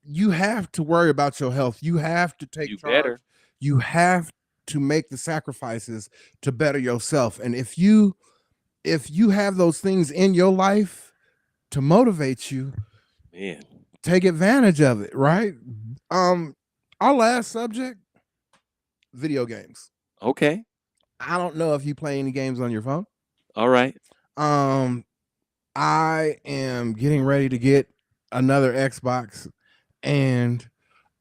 Speaker 2: you have to worry about your health. You have to take charge.
Speaker 3: Better.
Speaker 2: You have to make the sacrifices to better yourself. And if you have those things in your life to motivate you,
Speaker 3: man,
Speaker 2: take advantage of it, right? Our last subject, video games.
Speaker 3: Okay.
Speaker 2: I don't know if you play any games on your phone.
Speaker 3: All right.
Speaker 2: I am getting ready to get another Xbox and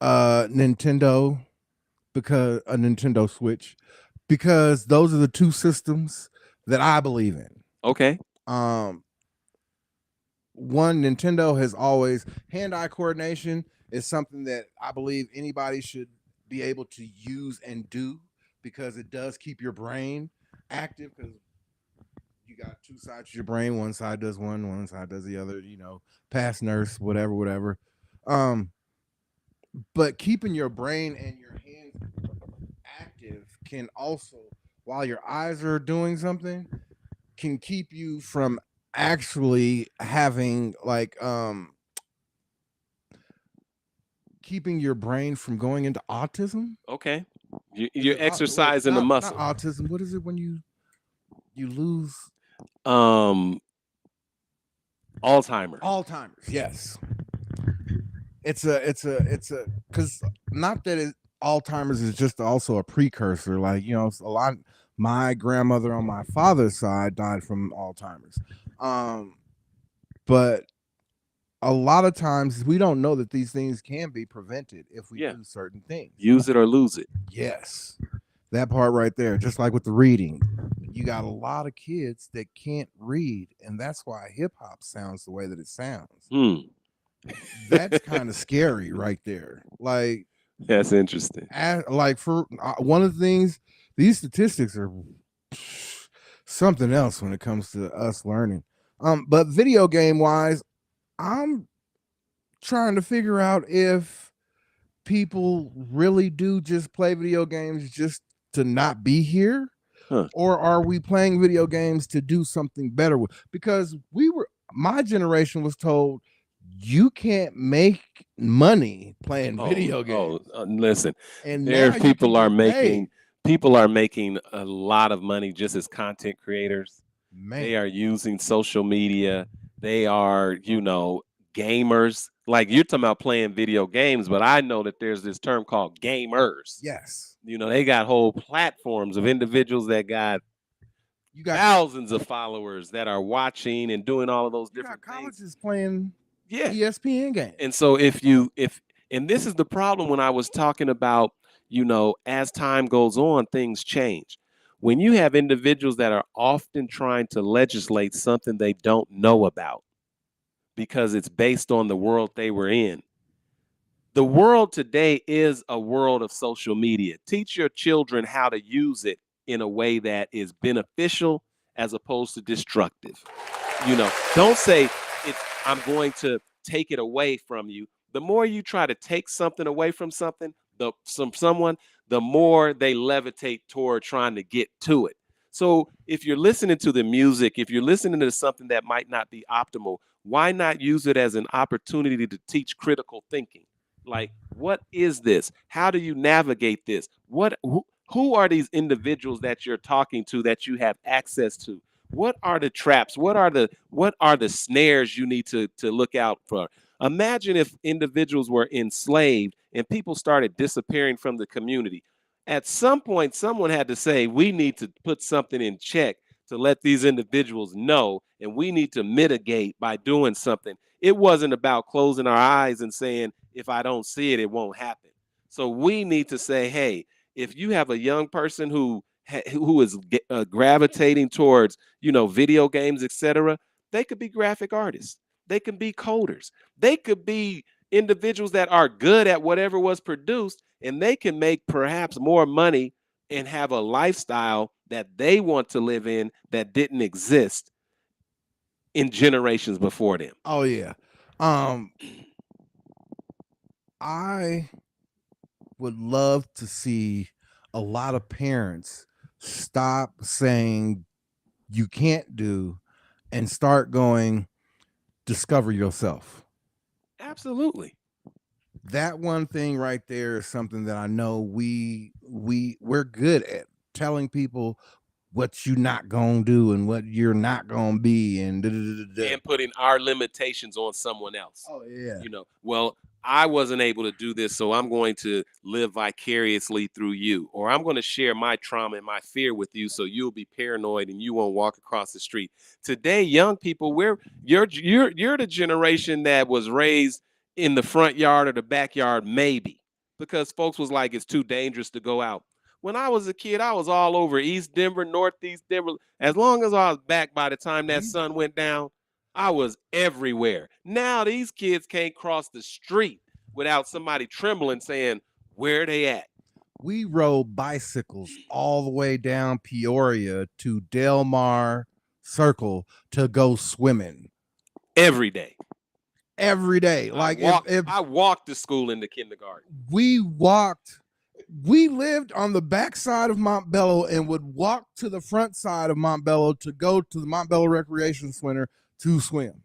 Speaker 2: Nintendo, because a Nintendo Switch, because those are the two systems that I believe in.
Speaker 3: Okay.
Speaker 2: One, Nintendo has always, hand-eye coordination is something that I believe anybody should be able to use and do, because it does keep your brain active, because you got two sides to your brain. One side does one side does the other, past nurse, whatever. But keeping your brain and your hands active can also, while your eyes are doing something, can keep you from actually having keeping your brain from going into autism.
Speaker 3: Okay. You're exercising the muscle.
Speaker 2: Not autism. What is it when you lose?
Speaker 3: Alzheimer's.
Speaker 2: Yes. It's a because not that Alzheimer's is just also a precursor. Like, a lot. My grandmother on my father's side died from Alzheimer's. But a lot of times we don't know that these things can be prevented if we do certain things.
Speaker 3: Use it or lose it.
Speaker 2: Yes. That part right there. Just like with the reading. You got a lot of kids that can't read, and that's why hip hop sounds the way that it sounds. That's kind of scary right there. Like,
Speaker 3: that's interesting.
Speaker 2: Like, for one of the things, these statistics are something else when it comes to us learning. But video game wise, I'm trying to figure out if people really do just play video games just to not be here, or are we playing video games to do something better with? Because my generation was told you can't make money playing video games.
Speaker 3: Listen,
Speaker 2: and
Speaker 3: people are making a lot of money just as content creators.
Speaker 2: Man.
Speaker 3: They are using social media. They are, gamers. Like you're talking about playing video games, but I know that there's this term called gamers.
Speaker 2: Yes.
Speaker 3: They got whole platforms of individuals that got
Speaker 2: You got
Speaker 3: thousands of followers that are watching and doing all of those
Speaker 2: you got
Speaker 3: different things.
Speaker 2: colleges playing
Speaker 3: Yeah.
Speaker 2: ESPN games.
Speaker 3: And so and this is the problem when I was talking about, as time goes on, things change. When you have individuals that are often trying to legislate something they don't know about because it's based on the world they were in. The world today is a world of social media. Teach your children how to use it in a way that is beneficial as opposed to destructive. Don't say I'm going to take it away from you. The more you try to take something away from someone, the more they levitate toward trying to get to it. So if you're listening to the music, if you're listening to something that might not be optimal, why not use it as an opportunity to teach critical thinking? Like, what is this? How do you navigate this? Who are these individuals that you're talking to that you have access to? What are the traps? What are the snares you need to look out for? Imagine if individuals were enslaved and people started disappearing from the community. At some point, someone had to say, we need to put something in check to let these individuals know, and we need to mitigate by doing something. It wasn't about closing our eyes and saying, if I don't see it, it won't happen. So we need to say, hey, if you have a young person who is gravitating towards, video games, etc., they could be graphic artists. They can be coders. They could be individuals that are good at whatever was produced, and they can make perhaps more money and have a lifestyle that they want to live in that didn't exist in generations before them.
Speaker 2: Oh yeah. I would love to see a lot of parents stop saying you can't do and start going discover yourself.
Speaker 3: Absolutely.
Speaker 2: That one thing right there is something that I know we're good at telling people what you're not gonna do and what you're not gonna be and
Speaker 3: and putting our limitations on someone else.
Speaker 2: Oh yeah.
Speaker 3: Well, I wasn't able to do this, so I'm going to live vicariously through you, or I'm going to share my trauma and my fear with you, so you'll be paranoid and you won't walk across the street. Today, young people, you're the generation that was raised in the front yard or the backyard, maybe because folks was like, it's too dangerous to go out. When I was a kid, I was all over East Denver, Northeast Denver. As long as I was back by the time that sun went down, I was everywhere. Now these kids can't cross the street without somebody trembling saying, where they at?
Speaker 2: We rode bicycles all the way down Peoria to Del Mar Circle to go swimming.
Speaker 3: Every day.
Speaker 2: Every day. Like
Speaker 3: I walked to school in the kindergarten.
Speaker 2: We lived on the backside of Montbello and would walk to the front side of Montbello to go to the Montbello Recreation Center to swim.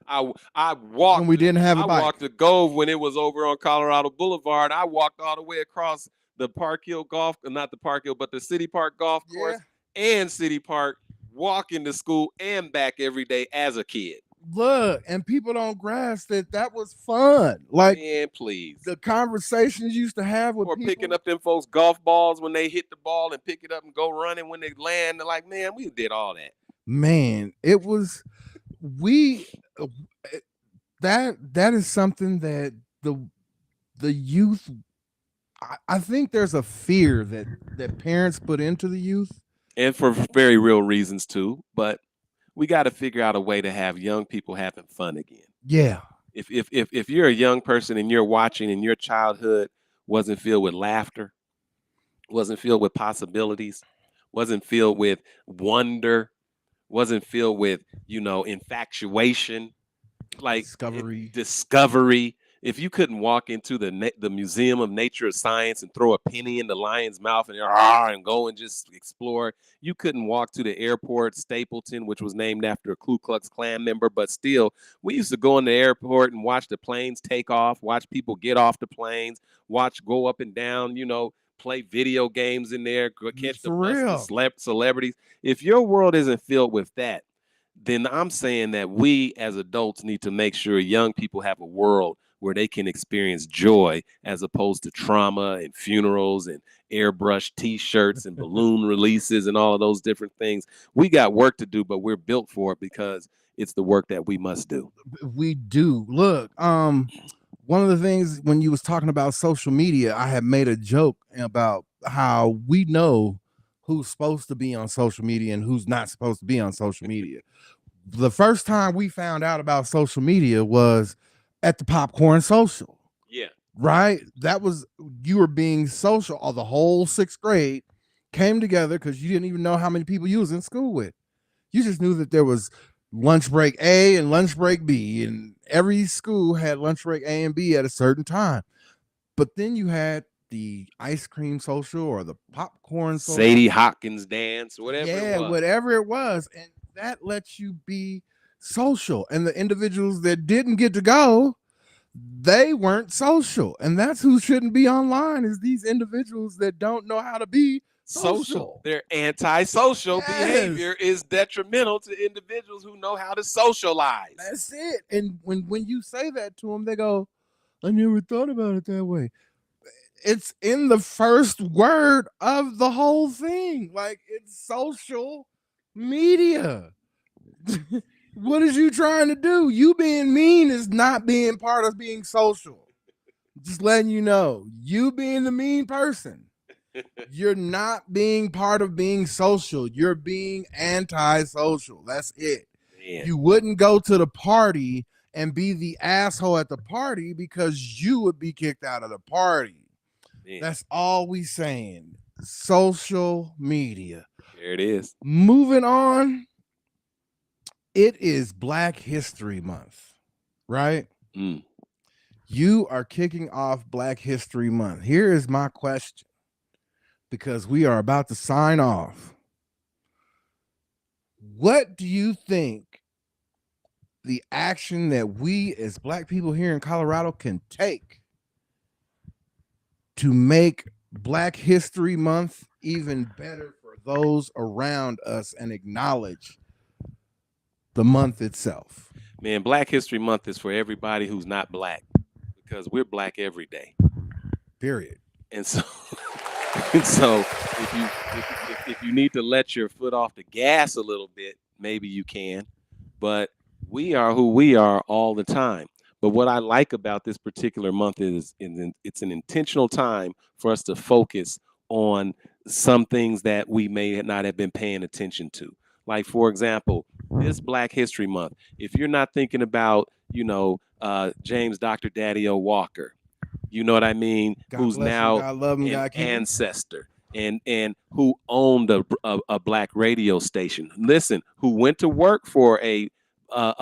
Speaker 3: I walked
Speaker 2: when we didn't have a bike.
Speaker 3: I walked to Gove when it was over on Colorado Boulevard. I walked all the way across the Park Hill Golf, not the Park Hill, but the City Park Golf Course and City Park, walking to school and back every day as a kid.
Speaker 2: Look, and people don't grasp that was fun. Like,
Speaker 3: man, please.
Speaker 2: The conversations you used to have with people.
Speaker 3: Picking up them folks' golf balls when they hit the ball and pick it up and go running when they land. They're like, man, we did all that.
Speaker 2: Man, it was that is something that the youth. I think there's a fear that parents put into the youth,
Speaker 3: and for very real reasons too. But we got to figure out a way to have young people having fun again.
Speaker 2: Yeah.
Speaker 3: If you're a young person and you're watching and your childhood wasn't filled with laughter, wasn't filled with possibilities, wasn't filled with wonder, wasn't filled with, infatuation, like discovery. If you couldn't walk into the Museum of Nature of Science and throw a penny in the lion's mouth and go and just explore, you couldn't walk to the airport, Stapleton, which was named after a Ku Klux Klan member, but still, we used to go in the airport and watch the planes take off, watch people get off the planes, watch go up and down, play video games in there, catch the
Speaker 2: For
Speaker 3: bus,
Speaker 2: real.
Speaker 3: the celebrities. If your world isn't filled with that, then I'm saying that we as adults need to make sure young people have a world where they can experience joy as opposed to trauma and funerals and airbrush t-shirts and balloon releases and all of those different things. We got work to do, but we're built for it because it's the work that we must do.
Speaker 2: We do. Look, one of the things when you was talking about social media, I had made a joke about how we know who's supposed to be on social media and who's not supposed to be on social media. The first time we found out about social media was at the popcorn social.
Speaker 3: Yeah.
Speaker 2: Right? That was, you were being social, or the whole 6th grade came together because you didn't even know how many people you was in school with. You just knew that there was lunch break A and lunch break B, and every school had lunch break A and B at a certain time. But then you had the ice cream social or the popcorn social.
Speaker 3: Sadie Hawkins dance, whatever
Speaker 2: Yeah,
Speaker 3: it was.
Speaker 2: whatever it was. And that lets you be social. And the individuals that didn't get to go, they weren't social. And that's who shouldn't be online, is these individuals that don't know how to be social.
Speaker 3: Their antisocial
Speaker 2: Yes.
Speaker 3: behavior is detrimental to individuals who know how to socialize.
Speaker 2: That's it. And when you say that to them, they go, I never thought about it that way. It's in the first word of the whole thing. Like, it's social media. What is you trying to do? You being mean is not being part of being social. Just letting you know, you being the mean person, you're not being part of being social. You're being antisocial. That's it.
Speaker 3: Man.
Speaker 2: You wouldn't go to the party and be the asshole at the party because you would be kicked out of the party.
Speaker 3: Man.
Speaker 2: That's all we saying. Social media.
Speaker 3: There it is.
Speaker 2: Moving on. It is Black History Month, right?
Speaker 3: Mm.
Speaker 2: You are kicking off Black History Month. Here is my question, because we are about to sign off. What do you think the action that we as Black people here in Colorado can take to make Black History Month even better for those around us and acknowledge the month itself?
Speaker 3: Man, Black History Month is for everybody who's not Black, because we're Black every day.
Speaker 2: Period.
Speaker 3: And so, if you need to let your foot off the gas a little bit, maybe you can. But we are who we are all the time. But what I like about this particular month is it's an intentional time for us to focus on some things that we may not have been paying attention to. Like, for example, this Black History Month, if you're not thinking about, James Dr. Daddy-O Walker, you know what I mean,
Speaker 2: God
Speaker 3: who's
Speaker 2: bless him,
Speaker 3: now
Speaker 2: God love him,
Speaker 3: an
Speaker 2: God keep him.
Speaker 3: ancestor and who owned a Black radio station. Listen, who went to work for a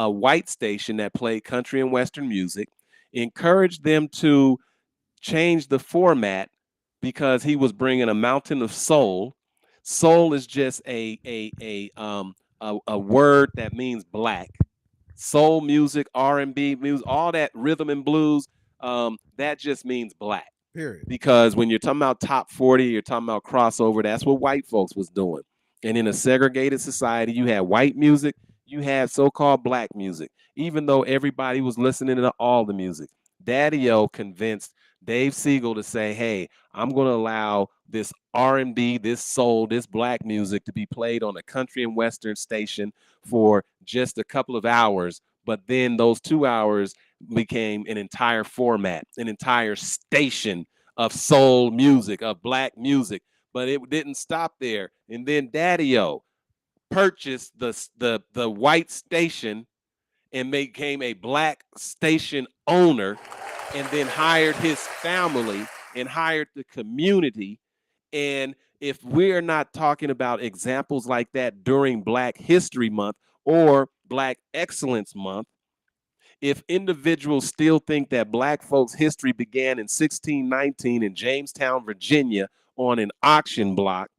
Speaker 3: white station that played country and Western music, encouraged them to change the format because he was bringing a mountain of soul. Soul is just a word that means black. Soul music, R&B music, all that rhythm and blues, that just means black.
Speaker 2: Period.
Speaker 3: Because when you're talking about top 40, you're talking about crossover. That's what white folks was doing. And in a segregated society, you had white music, you had so-called black music, even though everybody was listening to all the music. Daddy-O convinced Dave Siegel to say, hey, I'm going to allow this R&B, this soul, this black music to be played on a country and Western station for just a couple of hours. But then those 2 hours became an entire format, an entire station of soul music, of black music. But it didn't stop there. And then Daddy-O purchased the white station and became a black station owner, and then hired his family and hired the community. And if we're not talking about examples like that during Black History Month or Black Excellence Month, if individuals still think that Black folks' history began in 1619 in Jamestown, Virginia, on an auction block,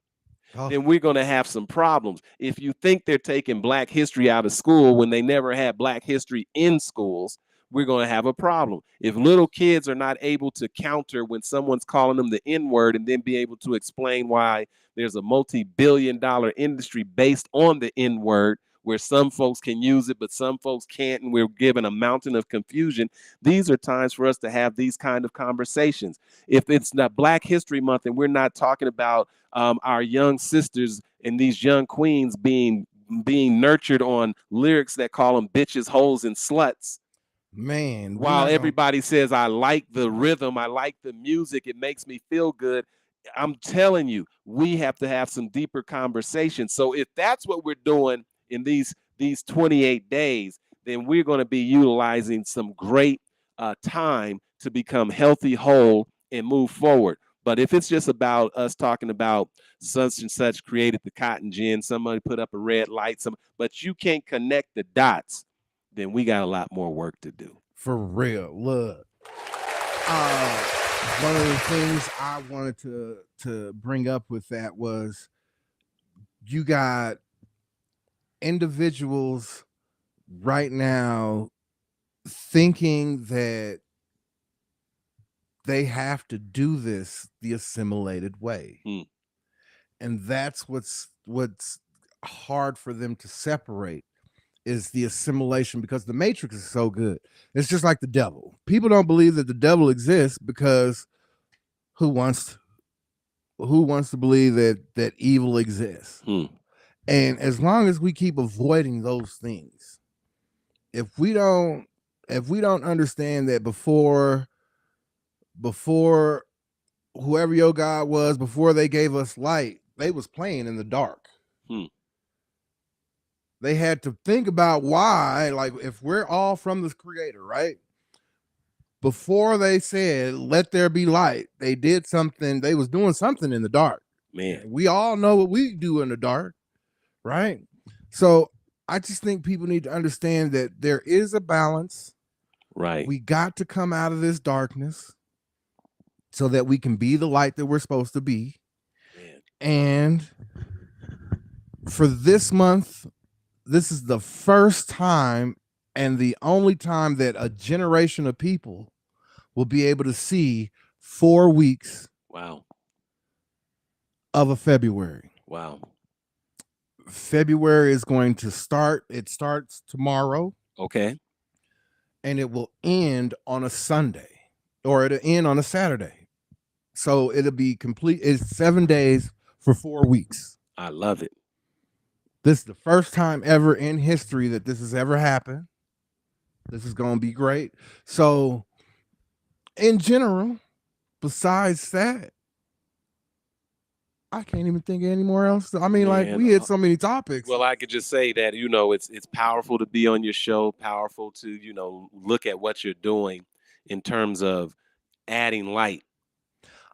Speaker 3: then we're going to have some problems. If you think they're taking Black history out of school when they never had Black history in schools, we're going to have a problem. If little kids are not able to counter when someone's calling them the N-word and then be able to explain why there's a multi-billion-dollar industry based on the N-word, where some folks can use it, but some folks can't, and we're given a mountain of confusion. These are times for us to have these kind of conversations. If it's not Black History Month and we're not talking about our young sisters and these young queens being nurtured on lyrics that call them bitches, hoes, and sluts,
Speaker 2: man,
Speaker 3: while everybody says, I like the rhythm, I like the music, it makes me feel good, I'm telling you, we have to have some deeper conversations. So if that's what we're doing in these 28 days, then we're going to be utilizing some great time to become healthy, whole, and move forward. But if it's just about us talking about such and such created the cotton gin, somebody put up a red light, but you can't connect the dots, then we got a lot more work to do.
Speaker 2: For real. Look, one of the things I wanted to bring up with that was you got individuals right now thinking that they have to do this the assimilated way. And that's what's hard for them to separate, is the assimilation, because the matrix is so good. It's just like the devil. People don't believe that the devil exists because who wants to believe that evil exists? And as long as we keep avoiding those things, if we don't understand that before whoever your God was, before they gave us light, they was playing in the dark. They had to think about why, like, if we're all from the creator, right? Before they said, let there be light, they did something. They was doing something in the dark.
Speaker 3: Man,
Speaker 2: we all know what we do in the dark, right? So I just think people need to understand that there is a balance.
Speaker 3: Right.
Speaker 2: We got to come out of this darkness so that we can be the light that we're supposed to be.
Speaker 3: Man.
Speaker 2: And for this month, this is the first time and the only time that a generation of people will be able to see 4 weeks of a February.
Speaker 3: Wow.
Speaker 2: February is going to start. It starts tomorrow.
Speaker 3: Okay.
Speaker 2: And it will end on a Sunday, or it'll end on a Saturday. So it'll be complete. It's 7 days for 4 weeks.
Speaker 3: I love it.
Speaker 2: This is the first time ever in history that this has ever happened. This is going to be great. So in general, besides that, I can't even think of anymore else. I mean, like, we hit so many topics.
Speaker 3: Well, I could just say that, it's powerful to be on your show, powerful to, look at what you're doing in terms of adding light.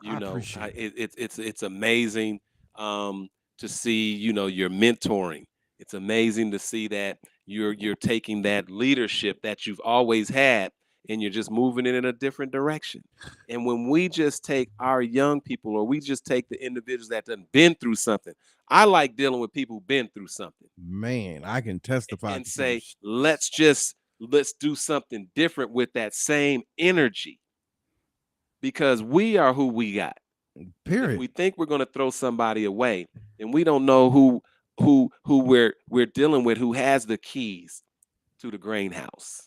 Speaker 3: It's amazing to see, your mentoring. It's amazing to see that you're taking that leadership that you've always had and you're just moving it in a different direction. And when we just take our young people, or we just take the individuals that done been through something, I like dealing with people who've been through something.
Speaker 2: Man, I can testify
Speaker 3: and say, let's do something different with that same energy, because we are who we got.
Speaker 2: Period.
Speaker 3: If we think we're going to throw somebody away, and we don't know who we're dealing with, who has the keys to the grain house.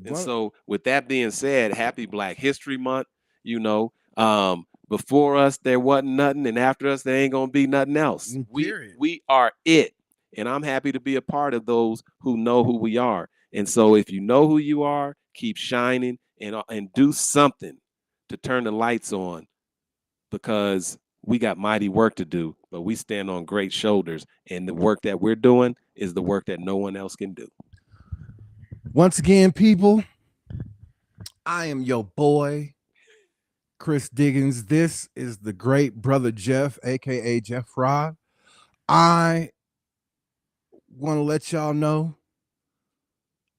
Speaker 3: And so with that being said, happy Black History Month. Before us, there wasn't nothing, and after us, there ain't going to be nothing else. We are it. And I'm happy to be a part of those who know who we are. And so if you know who you are, keep shining and do something to turn the lights on, because we got mighty work to do, but we stand on great shoulders. And the work that we're doing is the work that no one else can do.
Speaker 2: Once again, people, I am your boy, Chris Diggins. This is the great brother Jeff, aka Jeff Rod. I want to let y'all know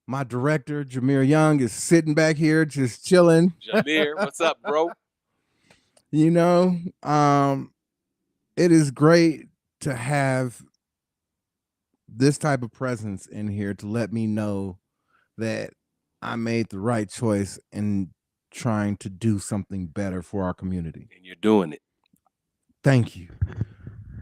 Speaker 2: my director, Jameer Young, is sitting back here just chilling.
Speaker 3: Jameer, what's up, bro?
Speaker 2: It is great to have this type of presence in here to let me know that I made the right choice in trying to do something better for our community.
Speaker 3: And you're doing it.
Speaker 2: Thank you.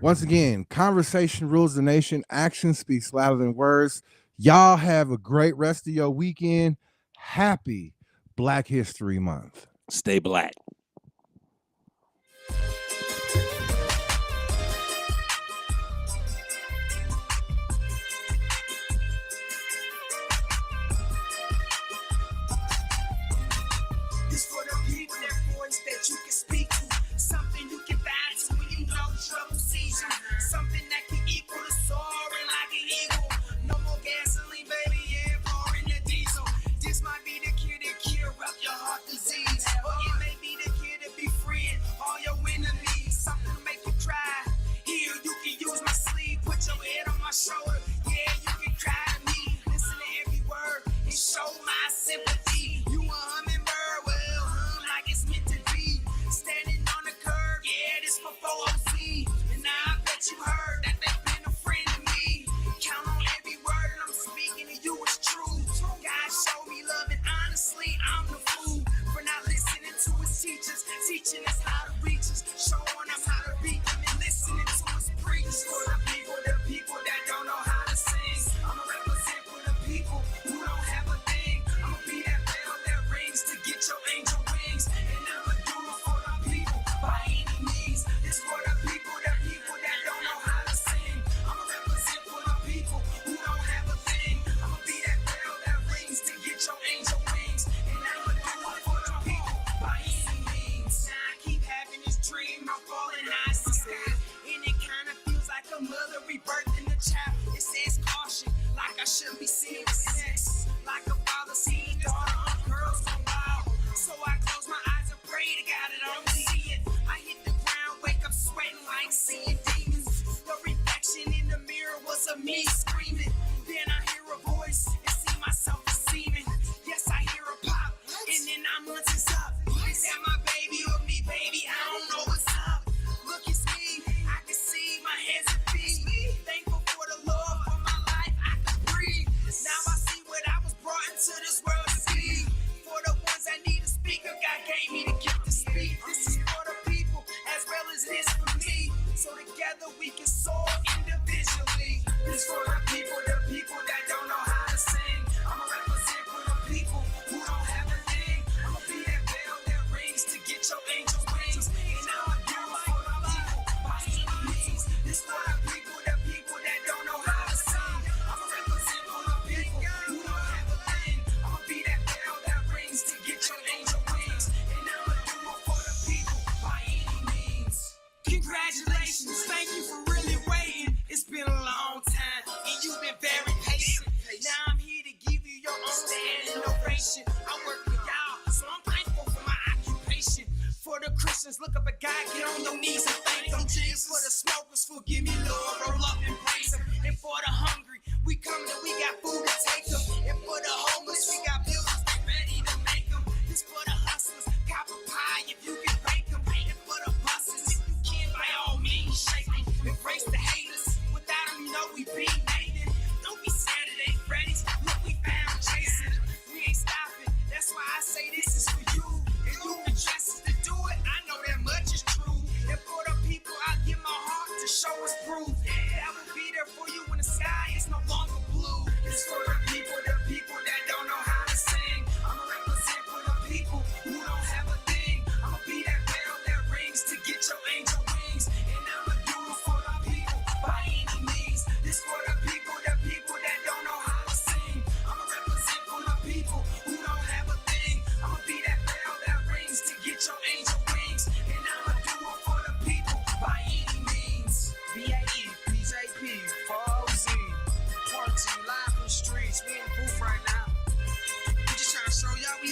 Speaker 2: Once again, conversation rules the nation. Action speaks louder than words. Y'all have a great rest of your weekend. Happy Black History Month.
Speaker 3: Stay black.
Speaker 1: It's for the people, that voice that you can speak to. Something you can vibe to when you know trouble sees you. Something that can equal the soaring like an eagle. No more gasoline, baby, yeah, pouring the diesel. This might be the cure that cure up your heart disease. Or it may be the cure to befriend all your enemies. Something to make you cry. Here, you can use my sleeve. Put your head on my shoulder. Yeah, you can cry to me. Listen to every word and show my sympathy. You a hummingbird, well, like it's meant to be. Standing on the curb, yeah, this for 4OC. And now I bet you heard that they've been a friend to me. Count on every word and I'm speaking to you, it's true. God showed me love and honestly, I'm the fool for not listening to his teachers. Teaching us how to reach us, showing us how to beat them and listening to his preachers. For the people that don't know how to sing. I'ma represent for the people who don't have a thing. I'ma be that bell that rings to get your angel wings. And I'ma do it for the people by any means. It's for the people that don't know how to sing. I'ma represent for the people who don't have a thing. I'ma be that bell that rings to get your angel wings. And I'ma do it for the people by any means. Now I keep having this dream, I'm falling high to sky. And it kind of feels like a mother rebirthing a child. It says caution, like I shouldn't be seeing sex. Like a father seeing daughter on girls go wild. So I close my eyes and pray to God that I don't see it. I hit the ground, wake up sweating like seeing demons. The reflection in the mirror was of me screaming. Then I hear a voice and see myself deceiving. Yes, I hear a pop, and then I'm once it's up. Is that my baby or me, baby? I don't know what's up. Look, it's me, I can see my hands and feet. Thankful for the love for my life, I can breathe. Now I see what I was brought into this world to be. For the ones that need a speaker, God gave me the gift to speak. This is for the people as well as it is for me. So together we can soar individually. This for the people that don't know how to sing. I'ma represent for the people who don't have a thing. I'ma be that bell that rings to get your angel wings. And I'ma do it for the people by any means. This for the people that don't know how to sing. I'ma represent for the people who don't have a thing. I'ma be that bell that rings to get your angel wings. And I'ma do it for the people by any means. Congratulations, thank you for really waiting. It's been a long time, and you've been very patient. Now I'm here to give you your own standing ovation. I work for y'all, so I'm thankful for my occupation. For the Christians, look up at God, get on your knees and thank them. For the smokers, forgive me, Lord, roll up and pray.